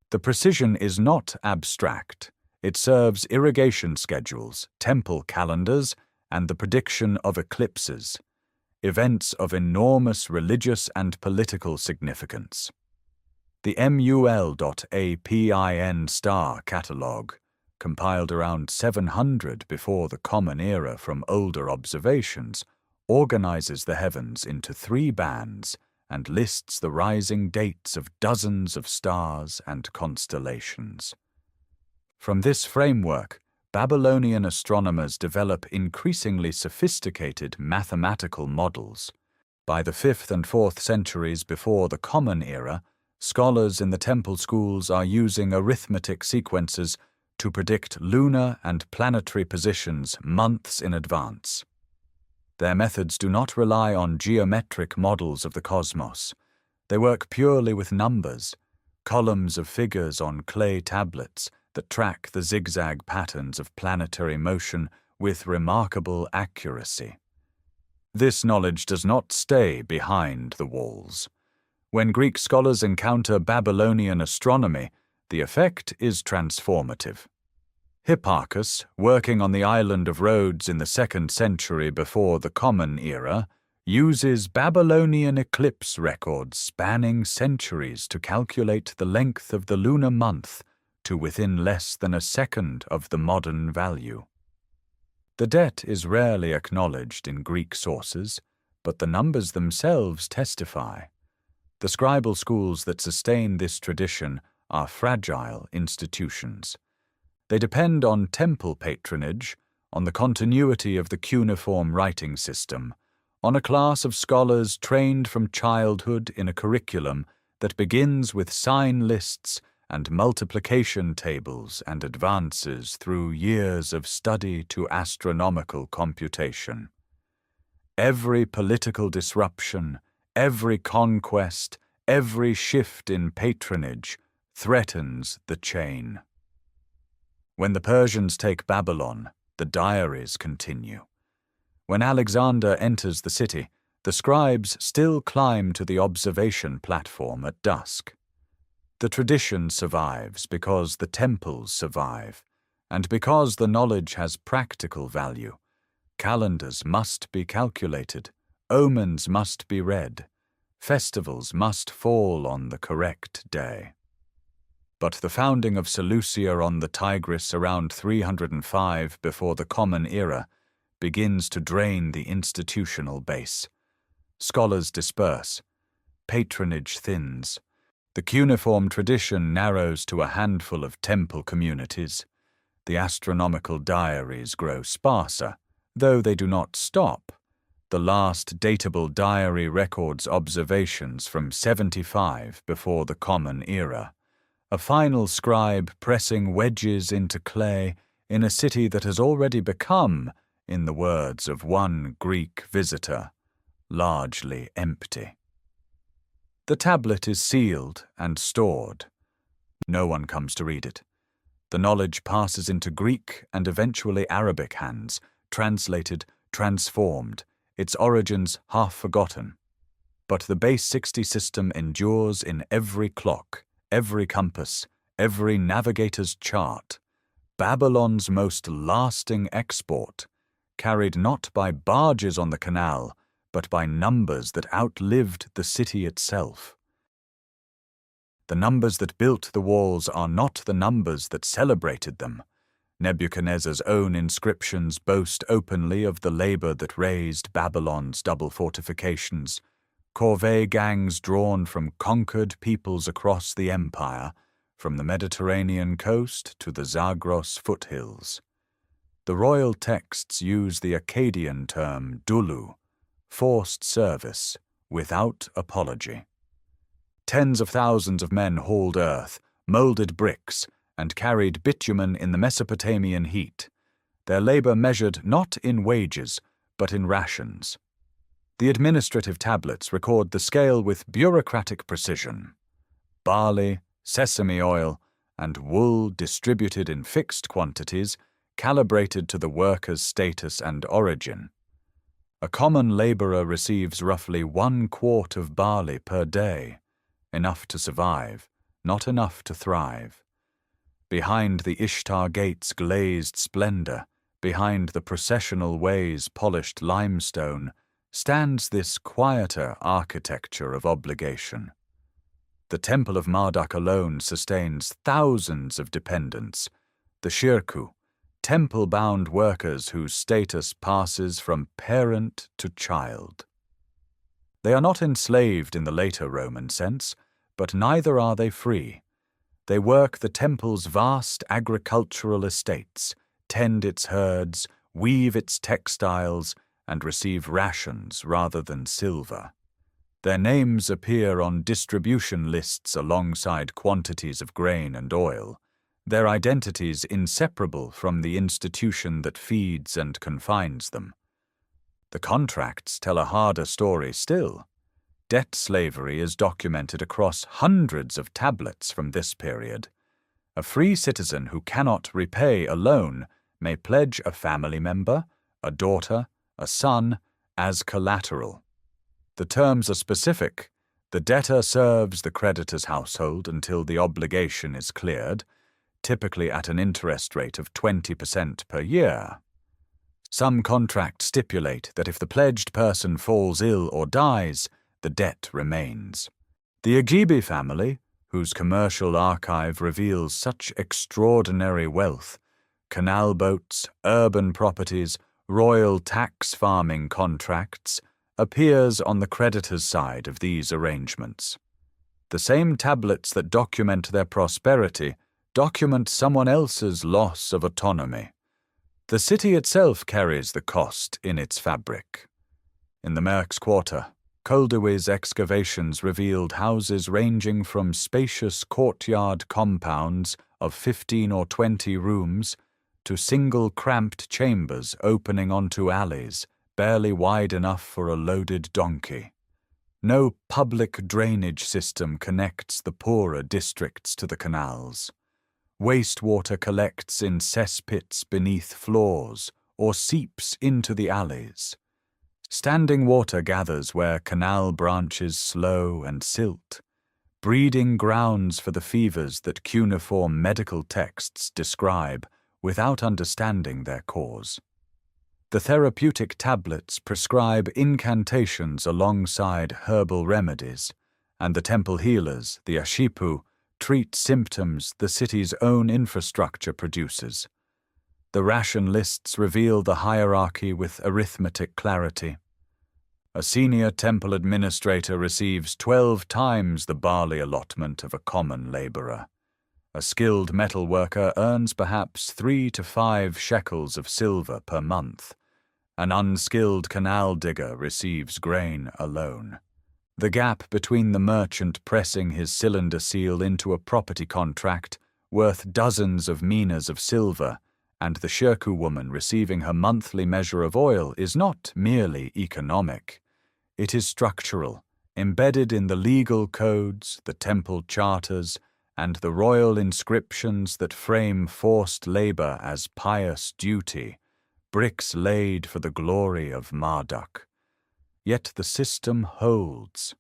A: The precision is not abstract. It serves irrigation schedules, temple calendars, and the prediction of eclipses, events of enormous religious and political significance. The MUL.APIN star catalogue, compiled around 700 before the Common Era from older observations, organizes the heavens into 3 bands and lists the rising dates of dozens of stars and constellations. From this framework, Babylonian astronomers develop increasingly sophisticated mathematical models. By the 5th and 4th centuries before the Common Era, scholars in the temple schools are using arithmetic sequences to predict lunar and planetary positions months in advance. Their methods do not rely on geometric models of the cosmos. They work purely with numbers, columns of figures on clay tablets that track the zigzag patterns of planetary motion with remarkable accuracy. This knowledge does not stay behind the walls. When Greek scholars encounter Babylonian astronomy, the effect is transformative. Hipparchus, working on the island of Rhodes in the 2nd century before the Common Era, uses Babylonian eclipse records spanning centuries to calculate the length of the lunar month to within less than a second of the modern value. The debt is rarely acknowledged in Greek sources, but the numbers themselves testify. The scribal schools that sustain this tradition are fragile institutions. They depend on temple patronage, on the continuity of the cuneiform writing system, on a class of scholars trained from childhood in a curriculum that begins with sign lists and multiplication tables and advances through years of study to astronomical computation. Every political disruption, every conquest, every shift in patronage threatens the chain. When the Persians take Babylon, the diaries continue. When Alexander enters the city, the scribes still climb to the observation platform at dusk. The tradition survives because the temples survive, and because the knowledge has practical value. Calendars must be calculated, omens must be read, festivals must fall on the correct day. But the founding of Seleucia on the Tigris around 305 before the Common Era begins to drain the institutional base. Scholars disperse, patronage thins, the cuneiform tradition narrows to a handful of temple communities. The astronomical diaries grow sparser, though they do not stop. The last datable diary records observations from 75 before the Common Era. A final scribe pressing wedges into clay in a city that has already become, in the words of one Greek visitor, largely empty. The tablet is sealed and stored. No one comes to read it. The knowledge passes into Greek and eventually Arabic hands, translated, transformed, its origins half forgotten. But the base 60 system endures in every clock, every compass, every navigator's chart. Babylon's most lasting export, carried not by barges on the canal, but by numbers that outlived the city itself. The numbers that built the walls are not the numbers that celebrated them. Nebuchadnezzar's own inscriptions boast openly of the labor that raised Babylon's double fortifications, corvée gangs drawn from conquered peoples across the empire, from the Mediterranean coast to the Zagros foothills. The royal texts use the Akkadian term dulu, forced service, without apology. Tens of thousands of men hauled earth, molded bricks, and carried bitumen in the Mesopotamian heat, their labor measured not in wages, but in rations. The administrative tablets record the scale with bureaucratic precision. Barley, sesame oil, and wool distributed in fixed quantities, calibrated to the worker's status and origin. A common laborer receives roughly 1 quart of barley per day, enough to survive, not enough to thrive. Behind the Ishtar Gate's glazed splendor, behind the processional way's polished limestone, stands this quieter architecture of obligation. The Temple of Marduk alone sustains thousands of dependents, the shirku, temple-bound workers whose status passes from parent to child. They are not enslaved in the later Roman sense, but neither are they free. They work the temple's vast agricultural estates, tend its herds, weave its textiles, and receive rations rather than silver. Their names appear on distribution lists alongside quantities of grain and oil, their identities inseparable from the institution that feeds and confines them. The contracts tell a harder story still. Debt slavery is documented across hundreds of tablets from this period. A free citizen who cannot repay a loan may pledge a family member, a daughter, a son, as collateral. The terms are specific. The debtor serves the creditor's household until the obligation is cleared, typically at an interest rate of 20% per year. Some contracts stipulate that if the pledged person falls ill or dies, the debt remains. The Agibi family, whose commercial archive reveals such extraordinary wealth, canal boats, urban properties, royal tax farming contracts, appears on the creditor's side of these arrangements. The same tablets that document their prosperity document someone else's loss of autonomy. The city itself carries the cost in its fabric. In the Merks Quarter, Koldewi's excavations revealed houses ranging from spacious courtyard compounds of 15 or 20 rooms to single cramped chambers opening onto alleys, barely wide enough for a loaded donkey. No public drainage system connects the poorer districts to the canals. Wastewater collects in cesspits beneath floors or seeps into the alleys. Standing water gathers where canal branches slow and silt, breeding grounds for the fevers that cuneiform medical texts describe without understanding their cause. The therapeutic tablets prescribe incantations alongside herbal remedies, and the temple healers, the ashipu, treat symptoms the city's own infrastructure produces. The ration lists reveal the hierarchy with arithmetic clarity. A senior temple administrator receives 12 times the barley allotment of a common laborer. A skilled metal worker earns perhaps 3 to 5 shekels of silver per month. An unskilled canal digger receives grain alone. The gap between the merchant pressing his cylinder seal into a property contract worth dozens of minas of silver and the shirku woman receiving her monthly measure of oil is not merely economic. It is structural, embedded in the legal codes, the temple charters, and the royal inscriptions that frame forced labor as pious duty, bricks laid for the glory of Marduk. Yet the system holds.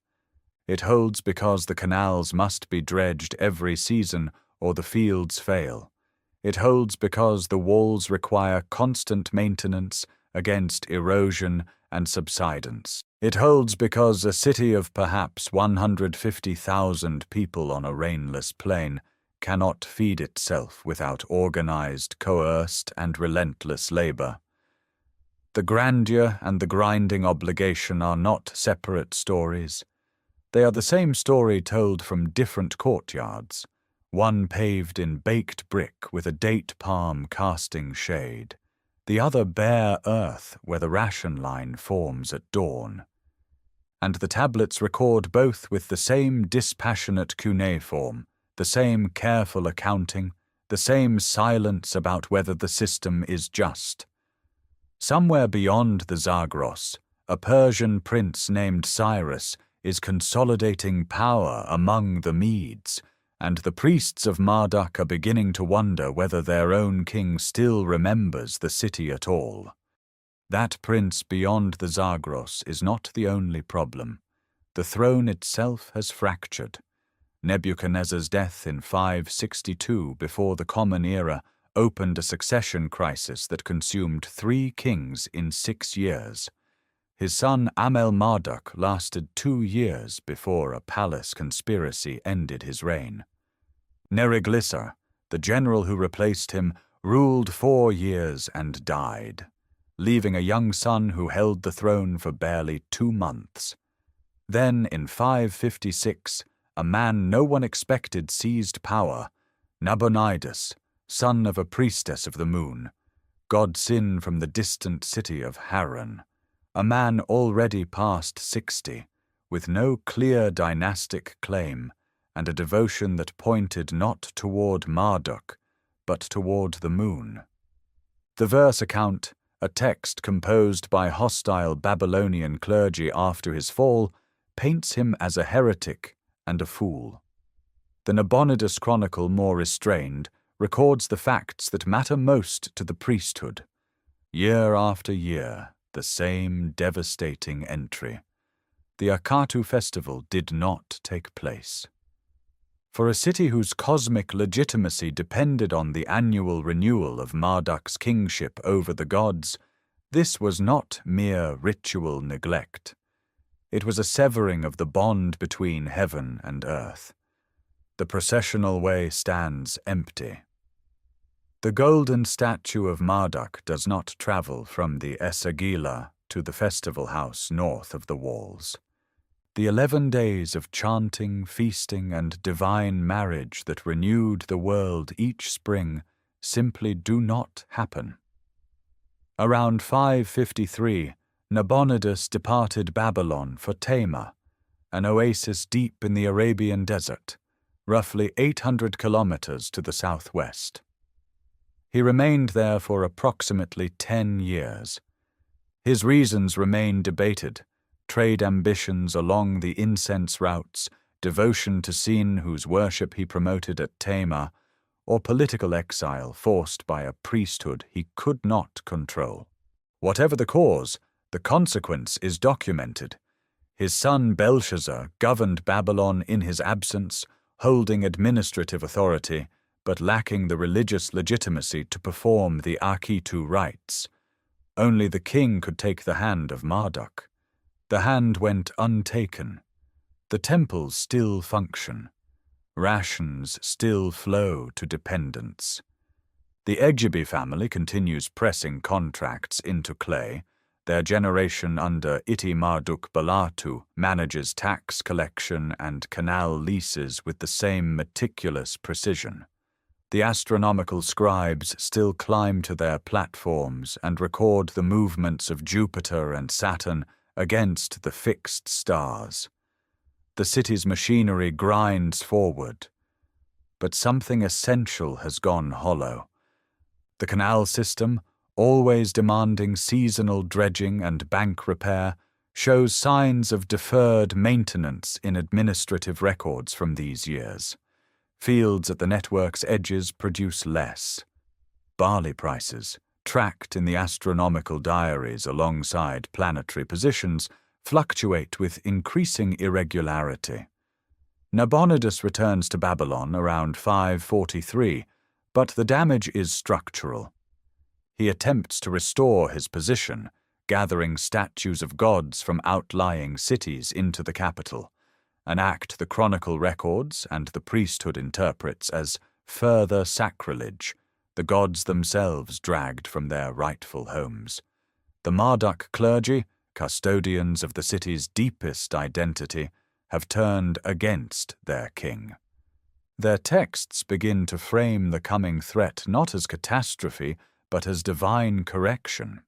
A: It holds because the canals must be dredged every season or the fields fail. It holds because the walls require constant maintenance against erosion and subsidence. It holds because a city of perhaps 150,000 people on a rainless plain cannot feed itself without organized, coerced, and relentless labor. The grandeur and the grinding obligation are not separate stories. They are the same story told from different courtyards, one paved in baked brick with a date palm casting shade, the other bare earth where the ration line forms at dawn. And the tablets record both with the same dispassionate cuneiform, the same careful accounting, the same silence about whether the system is just. Somewhere beyond the Zagros, a Persian prince named Cyrus is consolidating power among the Medes, and the priests of Marduk are beginning to wonder whether their own king still remembers the city at all. That prince beyond the Zagros is not the only problem. The throne itself has fractured. Nebuchadnezzar's death in 562 before the Common Era opened a succession crisis that consumed 3 kings in 6 years. His son Amel-Marduk lasted 2 years before a palace conspiracy ended his reign. Neriglissar, the general who replaced him, ruled 4 years and died, leaving a young son who held the throne for barely 2 months. Then, in 556, a man no one expected seized power, Nabonidus, son of a priestess of the moon, god Sin from the distant city of Haran, a man already past 60, with no clear dynastic claim, and a devotion that pointed not toward Marduk, but toward the moon. The verse account, a text composed by hostile Babylonian clergy after his fall, paints him as a heretic and a fool. The Nabonidus Chronicle, more restrained, records the facts that matter most to the priesthood. Year after year, the same devastating entry. The Akatu festival did not take place. For a city whose cosmic legitimacy depended on the annual renewal of Marduk's kingship over the gods, this was not mere ritual neglect. It was a severing of the bond between heaven and earth. The processional way stands empty. The golden statue of Marduk does not travel from the Esagila to the festival house north of the walls. The 11 days of chanting, feasting, and divine marriage that renewed the world each spring simply do not happen. Around 553, Nabonidus departed Babylon for Tema, an oasis deep in the Arabian desert, roughly 800 kilometers to the southwest. He remained there for approximately 10 years. His reasons remain debated: trade ambitions along the incense routes, devotion to Sin, whose worship he promoted at Tema, or political exile forced by a priesthood he could not control. Whatever the cause, the consequence is documented. His son Belshazzar governed Babylon in his absence, holding administrative authority, but lacking the religious legitimacy to perform the Akitu rites. Only the king could take the hand of Marduk. The hand went untaken. The temples still function. Rations still flow to dependents. The Egyabi family continues pressing contracts into clay. Their generation under Iti Marduk Balatu manages tax collection and canal leases with the same meticulous precision. The astronomical scribes still climb to their platforms and record the movements of Jupiter and Saturn against the fixed stars. The city's machinery grinds forward, but something essential has gone hollow. The canal system, always demanding seasonal dredging and bank repair, shows signs of deferred maintenance in administrative records from these years. Fields at the network's edges produce less. Barley prices, tracked in the astronomical diaries alongside planetary positions, fluctuate with increasing irregularity. Nabonidus returns to Babylon around 543, but the damage is structural. He attempts to restore his position, gathering statues of gods from outlying cities into the capital, an act the chronicle records and the priesthood interprets as further sacrilege, the gods themselves dragged from their rightful homes. The Marduk clergy, custodians of the city's deepest identity, have turned against their king. Their texts begin to frame the coming threat not as catastrophe, but as divine correction.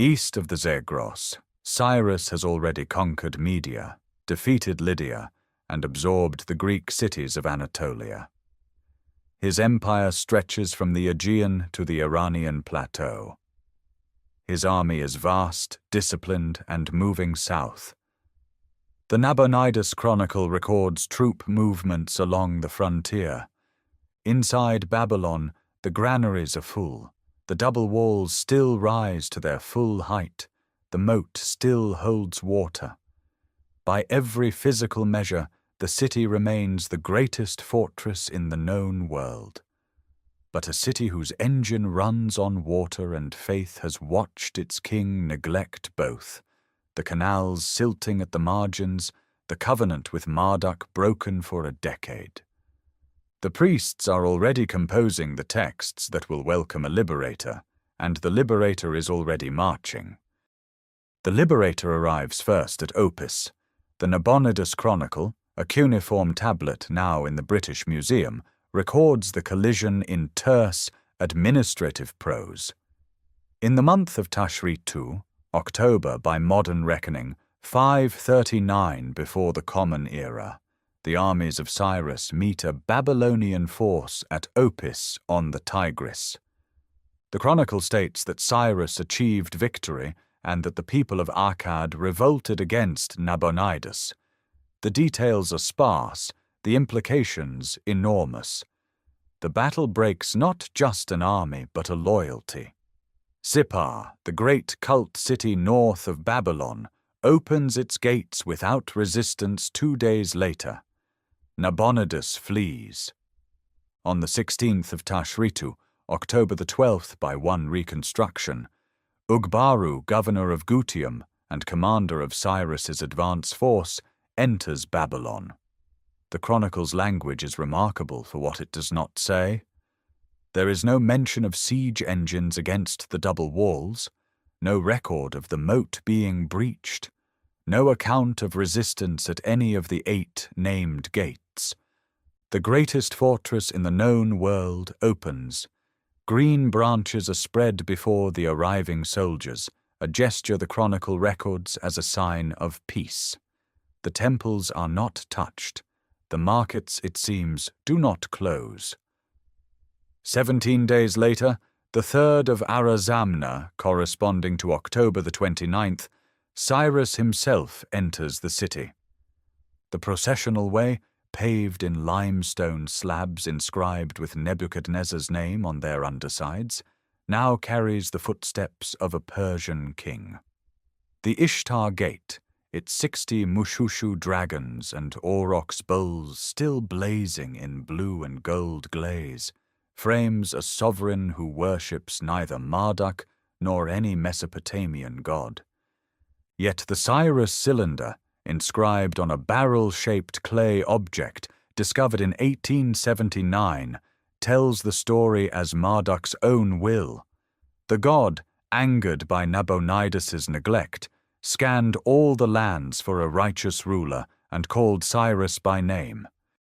A: East of the Zagros, Cyrus has already conquered Media, defeated Lydia, and absorbed the Greek cities of Anatolia. His empire stretches from the Aegean to the Iranian plateau. His army is vast, disciplined, and moving south. The Nabonidus Chronicle records troop movements along the frontier. Inside Babylon, the granaries are full. The double walls still rise to their full height. The moat still holds water. By every physical measure, the city remains the greatest fortress in the known world. But a city whose engine runs on water and faith has watched its king neglect both, the canals silting at the margins, the covenant with Marduk broken for a decade. The priests are already composing the texts that will welcome a liberator, and the liberator is already marching. The liberator arrives first at Opis. The Nabonidus Chronicle, a cuneiform tablet now in the British Museum, records the collision in terse, administrative prose. In the month of Tashri II, October by modern reckoning, 539 before the Common Era, the armies of Cyrus meet a Babylonian force at Opis on the Tigris. The chronicle states that Cyrus achieved victory and that the people of Akkad revolted against Nabonidus. The details are sparse, the implications enormous. The battle breaks not just an army, but a loyalty. Sippar, the great cult city north of Babylon, opens its gates without resistance 2 days later. Nabonidus flees. On the 16th of Tashritu, October the 12th by one reconstruction, Ugbaru, governor of Gutium and commander of Cyrus's advance force, enters Babylon. The chronicle's language is remarkable for what it does not say. There is no mention of siege engines against the double walls, no record of the moat being breached, no account of resistance at any of the 8 named gates. The greatest fortress in the known world opens. Green branches are spread before the arriving soldiers, a gesture the chronicle records as a sign of peace. The temples are not touched. The markets, it seems, do not close. 17 days later, the 3rd of Arazamna, corresponding to October the 29th, Cyrus himself enters the city. The processional way, paved in limestone slabs inscribed with Nebuchadnezzar's name on their undersides, now carries the footsteps of a Persian king. The Ishtar Gate, its 60 Mushushu dragons and aurochs bulls still blazing in blue and gold glaze, frames a sovereign who worships neither Marduk nor any Mesopotamian god. Yet the Cyrus cylinder, inscribed on a barrel-shaped clay object discovered in 1879, tells the story as Marduk's own will. The god, angered by Nabonidus's neglect, scanned all the lands for a righteous ruler and called Cyrus by name.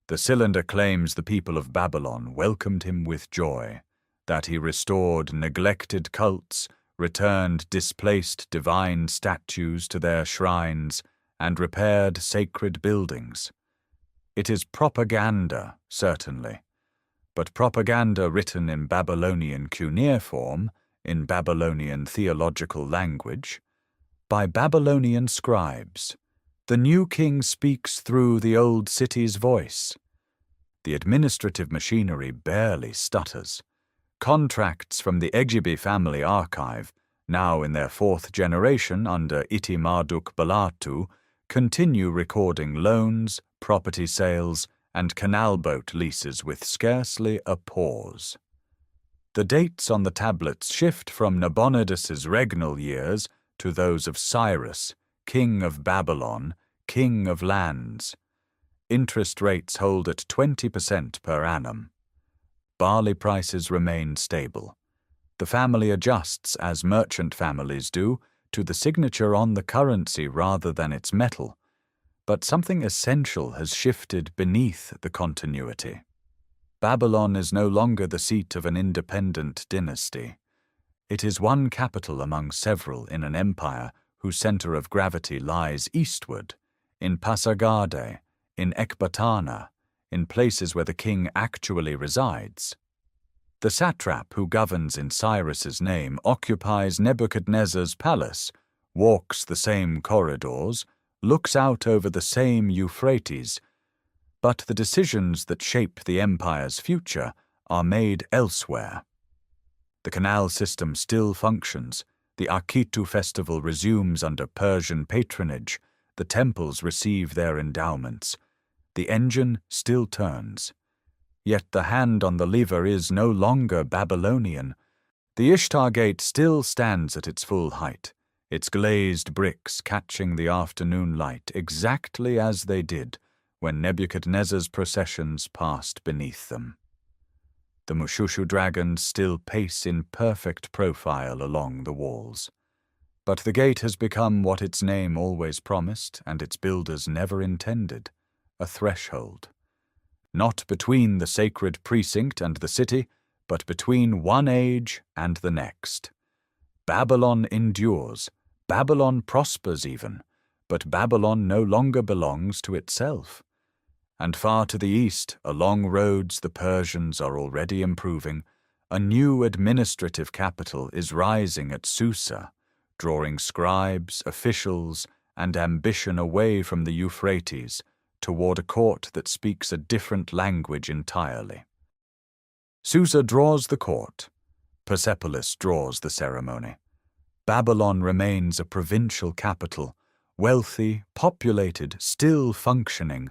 A: The cylinder claims the people of Babylon welcomed him with joy, that he restored neglected cults, returned displaced divine statues to their shrines, and repaired sacred buildings. It is propaganda, certainly, but propaganda written in Babylonian cuneiform, in Babylonian theological language. by Babylonian scribes. The new king speaks through the old city's voice. The administrative machinery barely stutters. Contracts from the Egyibi family archive, now in their fourth generation under Iti Marduk Balatu, continue recording loans, property sales, and canal boat leases with scarcely a pause. The dates on the tablets shift from Nabonidus's regnal years to those of Cyrus, king of Babylon, king of lands. Interest rates hold at 20% per annum. Barley prices remain stable. The family adjusts, as merchant families do, to the signature on the currency rather than its metal. But something essential has shifted beneath the continuity. Babylon is no longer the seat of an independent dynasty. It is one capital among several in an empire whose center of gravity lies eastward, in Pasargadae, in Ecbatana, in places where the king actually resides. The satrap who governs in Cyrus's name occupies Nebuchadnezzar's palace, walks the same corridors, looks out over the same Euphrates, but the decisions that shape the empire's future are made elsewhere. The canal system still functions, the Akitu festival resumes under Persian patronage, the temples receive their endowments, the engine still turns. Yet the hand on the lever is no longer Babylonian. The Ishtar Gate still stands at its full height, its glazed bricks catching the afternoon light exactly as they did when Nebuchadnezzar's processions passed beneath them. The Mushushu dragons still pace in perfect profile along the walls. But the gate has become what its name always promised and its builders never intended, a threshold. Not between the sacred precinct and the city, but between one age and the next. Babylon endures, Babylon prospers even, but Babylon no longer belongs to itself. And far to the east, along roads the Persians are already improving, a new administrative capital is rising at Susa, drawing scribes, officials, and ambition away from the Euphrates toward a court that speaks a different language entirely. Susa draws the court. Persepolis draws the ceremony. Babylon remains a provincial capital, wealthy, populated, still functioning,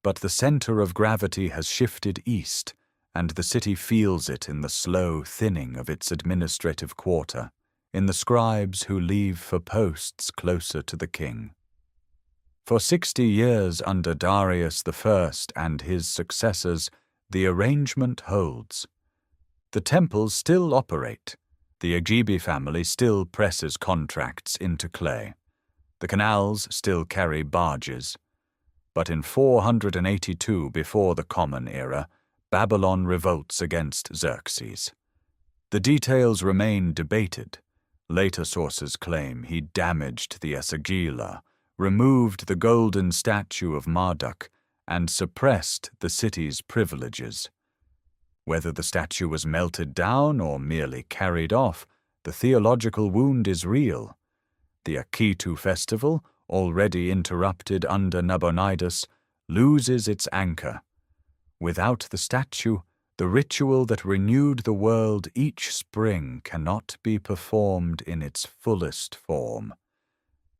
A: but the center of gravity has shifted east, and the city feels it in the slow thinning of its administrative quarter, in the scribes who leave for posts closer to the king. For 60 years under Darius I and his successors, the arrangement holds. The temples still operate. The Egyibi family still presses contracts into clay. The canals still carry barges. But in 482 before the Common Era, Babylon revolts against Xerxes. The details remain debated. Later sources claim he damaged the Esagila, removed the golden statue of Marduk, and suppressed the city's privileges. Whether the statue was melted down or merely carried off, the theological wound is real. The Akitu festival, already interrupted under Nabonidus, loses its anchor. Without the statue, the ritual that renewed the world each spring cannot be performed in its fullest form.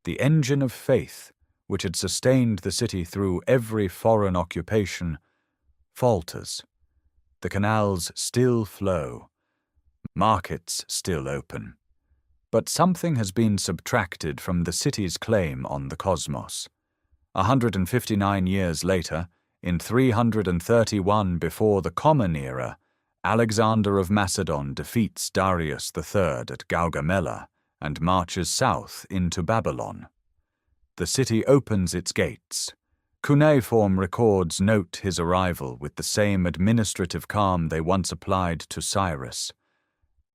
A: The engine of faith, which had sustained the city through every foreign occupation, falters. The canals still flow. Markets still open. But something has been subtracted from the city's claim on the cosmos. 159 years later, in 331 before the Common Era, Alexander of Macedon defeats Darius III at Gaugamela and marches south into Babylon. The city opens its gates. Cuneiform records note his arrival with the same administrative calm they once applied to Cyrus.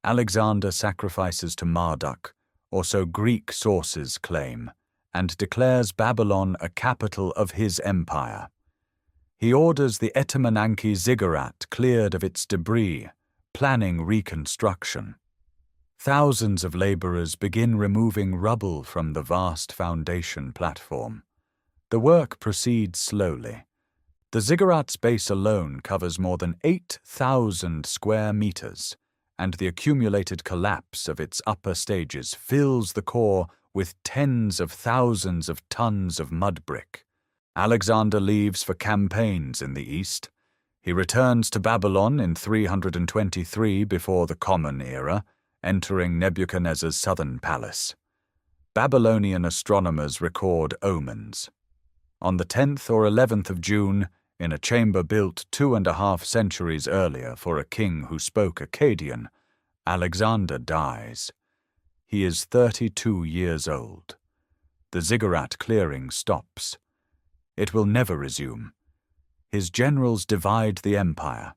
A: Alexander sacrifices to Marduk, or so Greek sources claim, and declares Babylon a capital of his empire. He orders the Etemenanki ziggurat cleared of its debris, planning reconstruction. Thousands of laborers begin removing rubble from the vast foundation platform. The work proceeds slowly. The ziggurat's base alone covers more than 8,000 square meters, and the accumulated collapse of its upper stages fills the core with tens of thousands of tons of mud brick. Alexander leaves for campaigns in the east. He returns to Babylon in 323 before the Common Era, entering Nebuchadnezzar's southern palace. Babylonian astronomers record omens. On the 10th or 11th of June, in a chamber built 2.5 centuries earlier for a king who spoke Akkadian, Alexander dies. He is 32 years old. The ziggurat clearing stops. It will never resume. His generals divide the empire.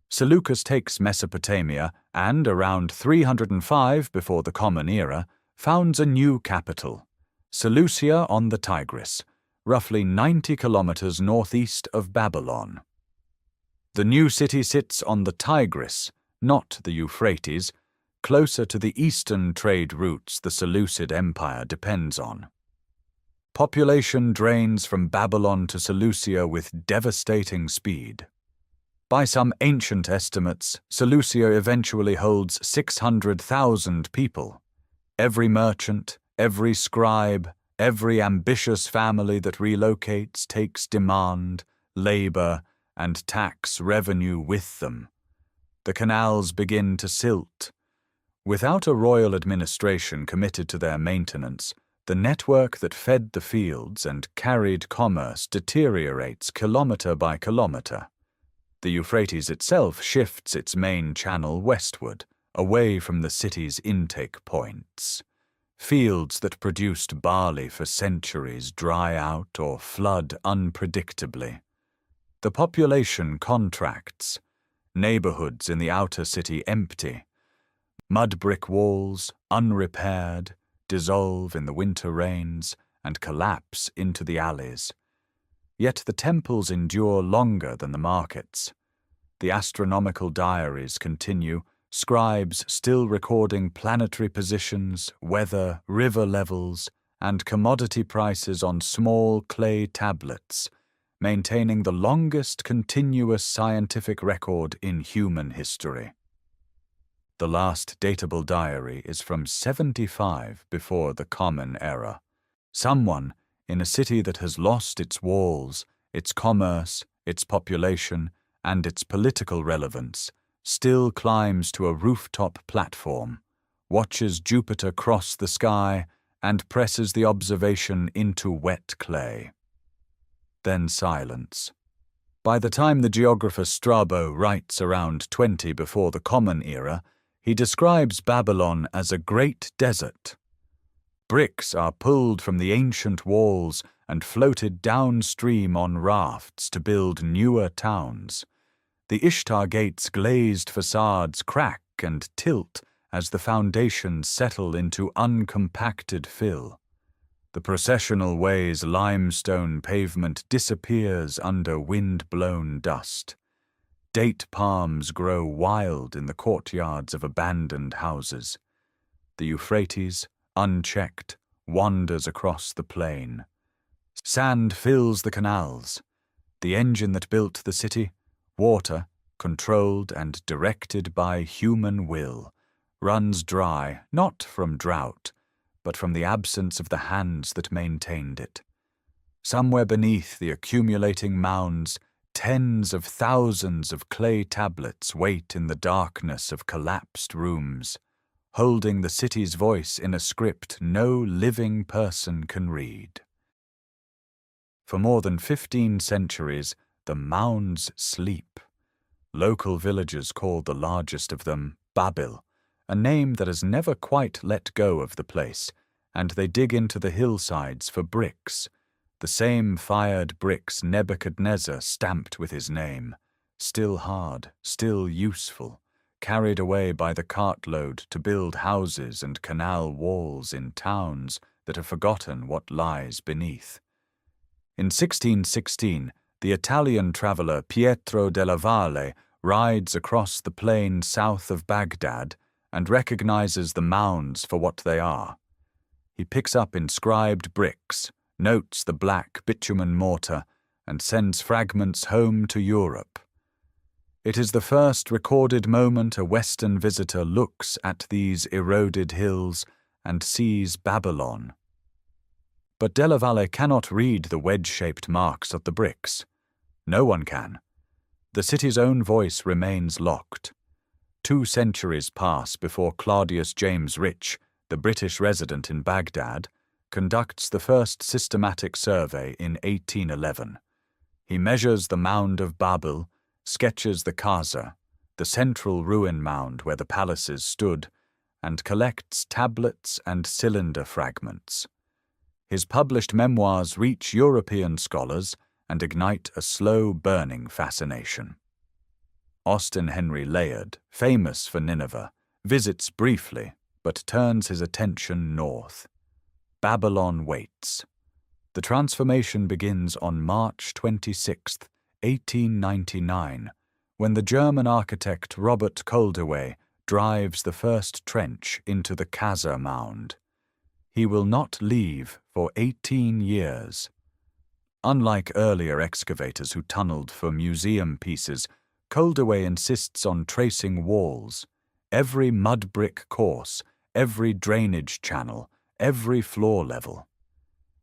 A: Seleucus takes Mesopotamia and, around 305 before the Common Era, founds a new capital, Seleucia on the Tigris, roughly 90 kilometers northeast of Babylon. The new city sits on the Tigris, not the Euphrates, closer to the eastern trade routes the Seleucid Empire depends on. Population drains from Babylon to Seleucia with devastating speed. By some ancient estimates, Seleucia eventually holds 600,000 people. Every merchant, every scribe, every ambitious family that relocates takes demand, labor, and tax revenue with them. The canals begin to silt. Without a royal administration committed to their maintenance, the network that fed the fields and carried commerce deteriorates kilometer by kilometer. The Euphrates itself shifts its main channel westward, away from the city's intake points. Fields that produced barley for centuries dry out or flood unpredictably. The population contracts. Neighborhoods in the outer city empty. Mud brick walls, unrepaired, dissolve in the winter rains and collapse into the alleys. Yet the temples endure longer than the markets. The astronomical diaries continue, scribes still recording planetary positions, weather, river levels, and commodity prices on small clay tablets, maintaining the longest continuous scientific record in human history. The last datable diary is from 75 before the Common Era. Someone, in a city that has lost its walls, its commerce, its population, and its political relevance, still climbs to a rooftop platform, watches Jupiter cross the sky, and presses the observation into wet clay. Then silence. By the time the geographer Strabo writes around 20 before the Common Era, he describes Babylon as a great desert. Bricks are pulled from the ancient walls and floated downstream on rafts to build newer towns. The Ishtar Gate's glazed facades crack and tilt as the foundations settle into uncompacted fill. The processional way's limestone pavement disappears under wind-blown dust. Date palms grow wild in the courtyards of abandoned houses. The Euphrates, unchecked, wanders across the plain. Sand fills the canals. The engine that built the city, water, controlled and directed by human will, runs dry not from drought, but from the absence of the hands that maintained it. Somewhere beneath the accumulating mounds, tens of thousands of clay tablets wait in the darkness of collapsed rooms, holding the city's voice in a script no living person can read. For more than 15 centuries, the mounds sleep. Local villagers call the largest of them Babil, a name that has never quite let go of the place, and they dig into the hillsides for bricks, the same fired bricks Nebuchadnezzar stamped with his name, still hard, still useful, carried away by the cartload to build houses and canal walls in towns that have forgotten what lies beneath. In 1616, the Italian traveller Pietro della Valle rides across the plain south of Baghdad and recognizes the mounds for what they are. He picks up inscribed bricks, notes the black bitumen mortar, and sends fragments home to Europe. It is the first recorded moment a Western visitor looks at these eroded hills and sees Babylon. But Della Valle cannot read the wedge-shaped marks of the bricks. No one can. The city's own voice remains locked. 2 centuries pass before Claudius James Rich, the British resident in Baghdad, conducts the first systematic survey in 1811. He measures the mound of Babel, sketches the Kaza, the central ruin mound where the palaces stood, and collects tablets and cylinder fragments. His published memoirs reach European scholars and ignite a slow burning fascination. Austin Henry Layard, famous for Nineveh, visits briefly but turns his attention north. Babylon waits. The transformation begins on March 26, 1899, when the German architect Robert Koldewey drives the first trench into the Kaza mound. He will not leave for 18 years. Unlike earlier excavators who tunneled for museum pieces, Koldewey insists on tracing walls, every mud brick course, every drainage channel, every floor level.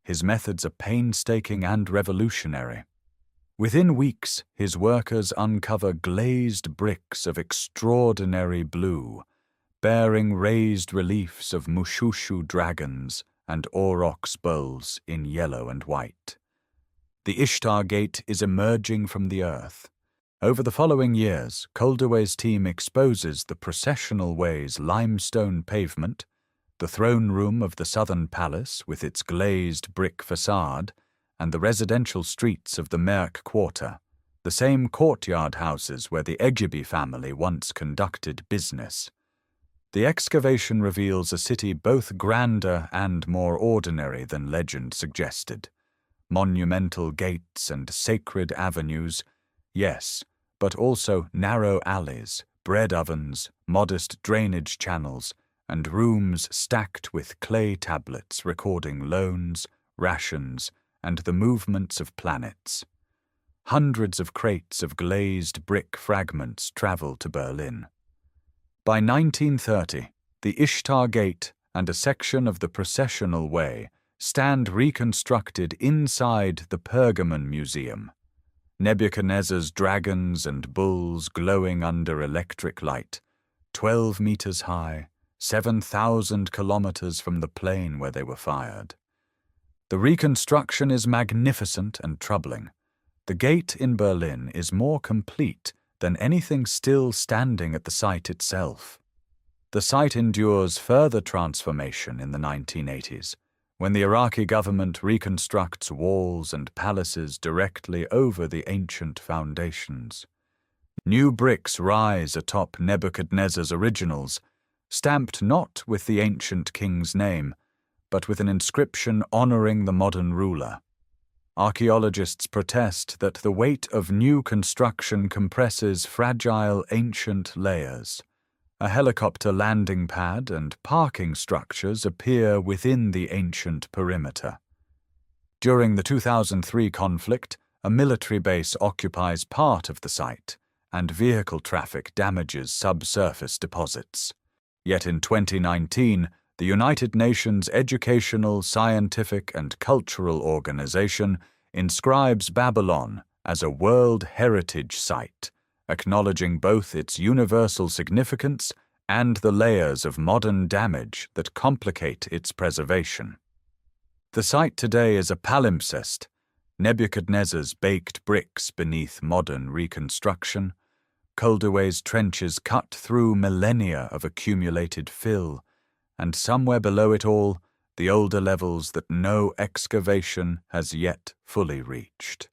A: His methods are painstaking and revolutionary. Within weeks, his workers uncover glazed bricks of extraordinary blue, bearing raised reliefs of Mushushu dragons and aurochs bulls in yellow and white. The Ishtar Gate is emerging from the earth. Over the following years, Koldewey's team exposes the processional way's limestone pavement, the throne room of the southern palace with its glazed brick facade, and the residential streets of the Merk Quarter, the same courtyard houses where the Egibi family once conducted business. The excavation reveals a city both grander and more ordinary than legend suggested. Monumental gates and sacred avenues, yes, but also narrow alleys, bread ovens, modest drainage channels, and rooms stacked with clay tablets recording loans, rations, and the movements of planets. Hundreds of crates of glazed brick fragments travel to Berlin. By 1930, the Ishtar Gate and a section of the processional way stand reconstructed inside the Pergamon Museum. Nebuchadnezzar's dragons and bulls glowing under electric light, 12 meters high, 7,000 kilometers from the plain where they were fired. The reconstruction is magnificent and troubling. The gate in Berlin is more complete than anything still standing at the site itself. The site endures further transformation in the 1980s, when the Iraqi government reconstructs walls and palaces directly over the ancient foundations. New bricks rise atop Nebuchadnezzar's originals, stamped not with the ancient king's name, but with an inscription honoring the modern ruler. Archaeologists protest that the weight of new construction compresses fragile ancient layers. A helicopter landing pad and parking structures appear within the ancient perimeter. During the 2003 conflict, a military base occupies part of the site, and vehicle traffic damages subsurface deposits. Yet in 2019, the United Nations Educational, Scientific and Cultural Organization inscribes Babylon as a World Heritage Site, acknowledging both its universal significance and the layers of modern damage that complicate its preservation. The site today is a palimpsest, Nebuchadnezzar's baked bricks beneath modern reconstruction, Koldewey's trenches cut through millennia of accumulated fill, and somewhere below it all, the older levels that no excavation has yet fully reached.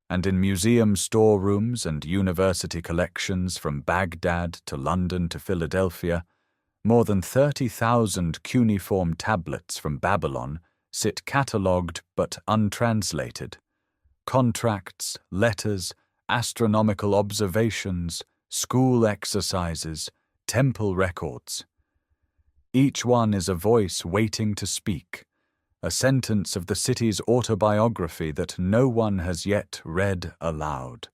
A: And in museum storerooms and university collections from Baghdad to London to Philadelphia, more than 30,000 cuneiform tablets from Babylon sit catalogued but untranslated. Contracts, letters, astronomical observations, school exercises, temple records. Each one is a voice waiting to speak, a sentence of the city's autobiography that no one has yet read aloud.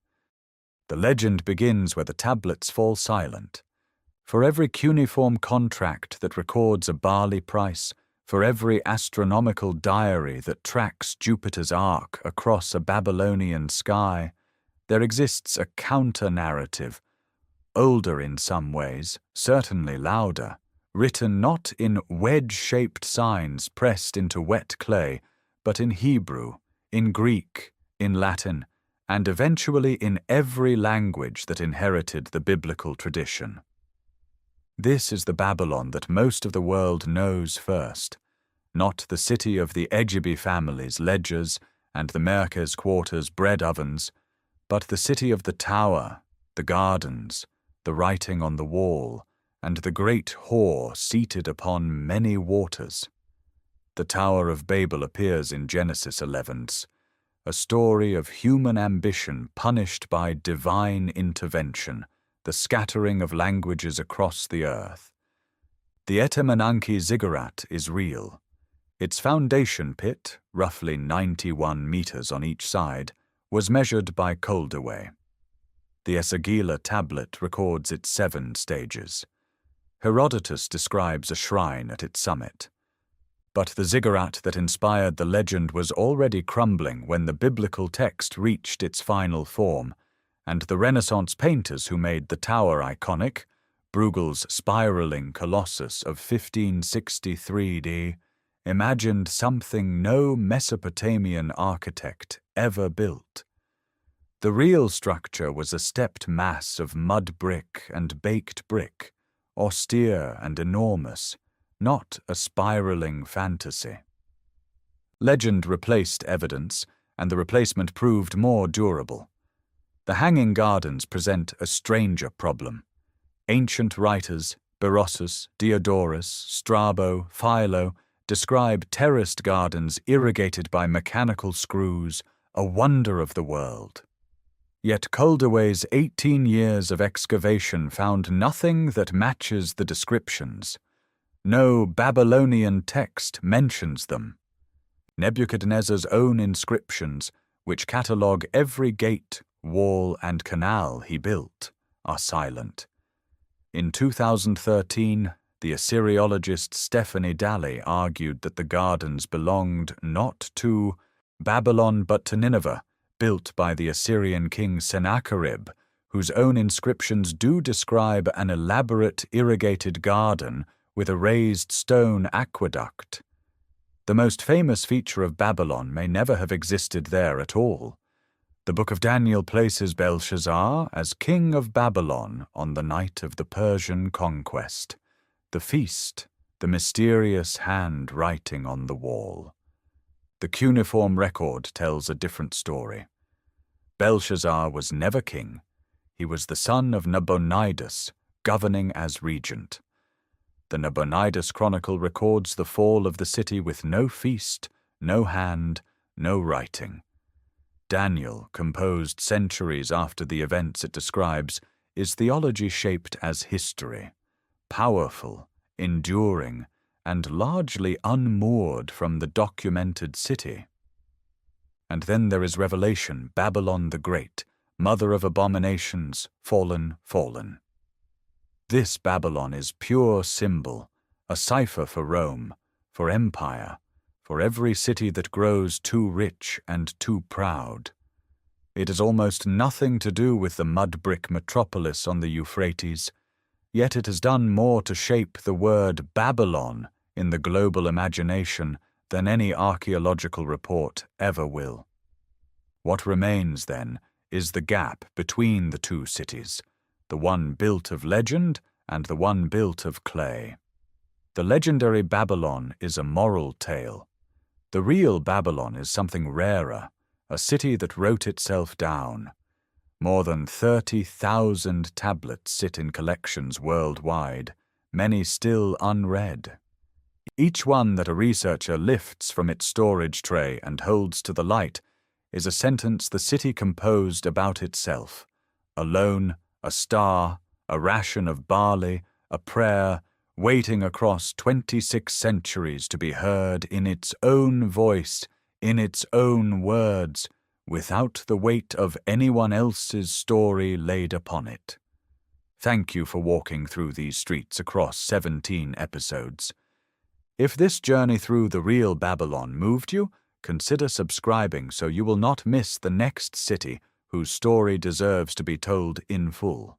A: The legend begins where the tablets fall silent. For every cuneiform contract that records a barley price, for every astronomical diary that tracks Jupiter's arc across a Babylonian sky, there exists a counter-narrative, older in some ways, certainly louder, written not in wedge-shaped signs pressed into wet clay, but in Hebrew, in Greek, in Latin, and eventually in every language that inherited the biblical tradition. This is the Babylon that most of the world knows first, not the city of the Egibi family's ledgers and the Merkez quarter's bread ovens, but the city of the tower, the gardens, the writing on the wall, and the great whore seated upon many waters. The Tower of Babel appears in Genesis 11, a story of human ambition punished by divine intervention, the scattering of languages across the earth. The Etemenanke ziggurat is real. Its foundation pit, roughly 91 meters on each side, was measured by Coldaway. The Esagila tablet records its 7 stages. Herodotus describes a shrine at its summit. But the ziggurat that inspired the legend was already crumbling when the biblical text reached its final form, and the Renaissance painters who made the tower iconic, Bruegel's spiraling colossus of 1563 imagined something no Mesopotamian architect ever built. The real structure was a stepped mass of mud brick and baked brick, austere and enormous, not a spiraling fantasy. Legend replaced evidence, and the replacement proved more durable. The Hanging Gardens present a stranger problem. Ancient writers, Berossus, Diodorus, Strabo, Philo, describe terraced gardens irrigated by mechanical screws, a wonder of the world. Yet Coldaway's 18 years of excavation found nothing that matches the descriptions. No Babylonian text mentions them. Nebuchadnezzar's own inscriptions, which catalogue every gate, wall, and canal he built, are silent. In 2013, the Assyriologist Stephanie Daly argued that the gardens belonged not to Babylon but to Nineveh, built by the Assyrian king Sennacherib, whose own inscriptions do describe an elaborate irrigated garden with a raised stone aqueduct. The most famous feature of Babylon may never have existed there at all. The Book of Daniel places Belshazzar as king of Babylon on the night of the Persian conquest. The feast, the mysterious hand writing on the wall. The cuneiform record tells a different story. Belshazzar was never king. He was the son of Nabonidus, governing as regent. The Nabonidus Chronicle records the fall of the city with no feast, no hand, no writing. Daniel, composed centuries after the events it describes, is theology shaped as history, powerful, enduring, and largely unmoored from the documented city. And then there is Revelation, Babylon the Great, mother of abominations, fallen, fallen. This Babylon is pure symbol, a cipher for Rome, for empire, for every city that grows too rich and too proud. It has almost nothing to do with the mud-brick metropolis on the Euphrates, yet it has done more to shape the word Babylon in the global imagination than any archaeological report ever will. What remains, then, is the gap between the two cities, the one built of legend and the one built of clay. The legendary Babylon is a moral tale. The real Babylon is something rarer, a city that wrote itself down. More than 30,000 tablets sit in collections worldwide, many still unread. Each one that a researcher lifts from its storage tray and holds to the light is a sentence the city composed about itself. Alone, a star, a ration of barley, a prayer waiting across 26 centuries to be heard in its own voice, in its own words, without the weight of anyone else's story laid upon it. Thank you for walking through these streets across 17 episodes. If this journey through the real Babylon moved you, consider subscribing so you will not miss the next city whose story deserves to be told in full.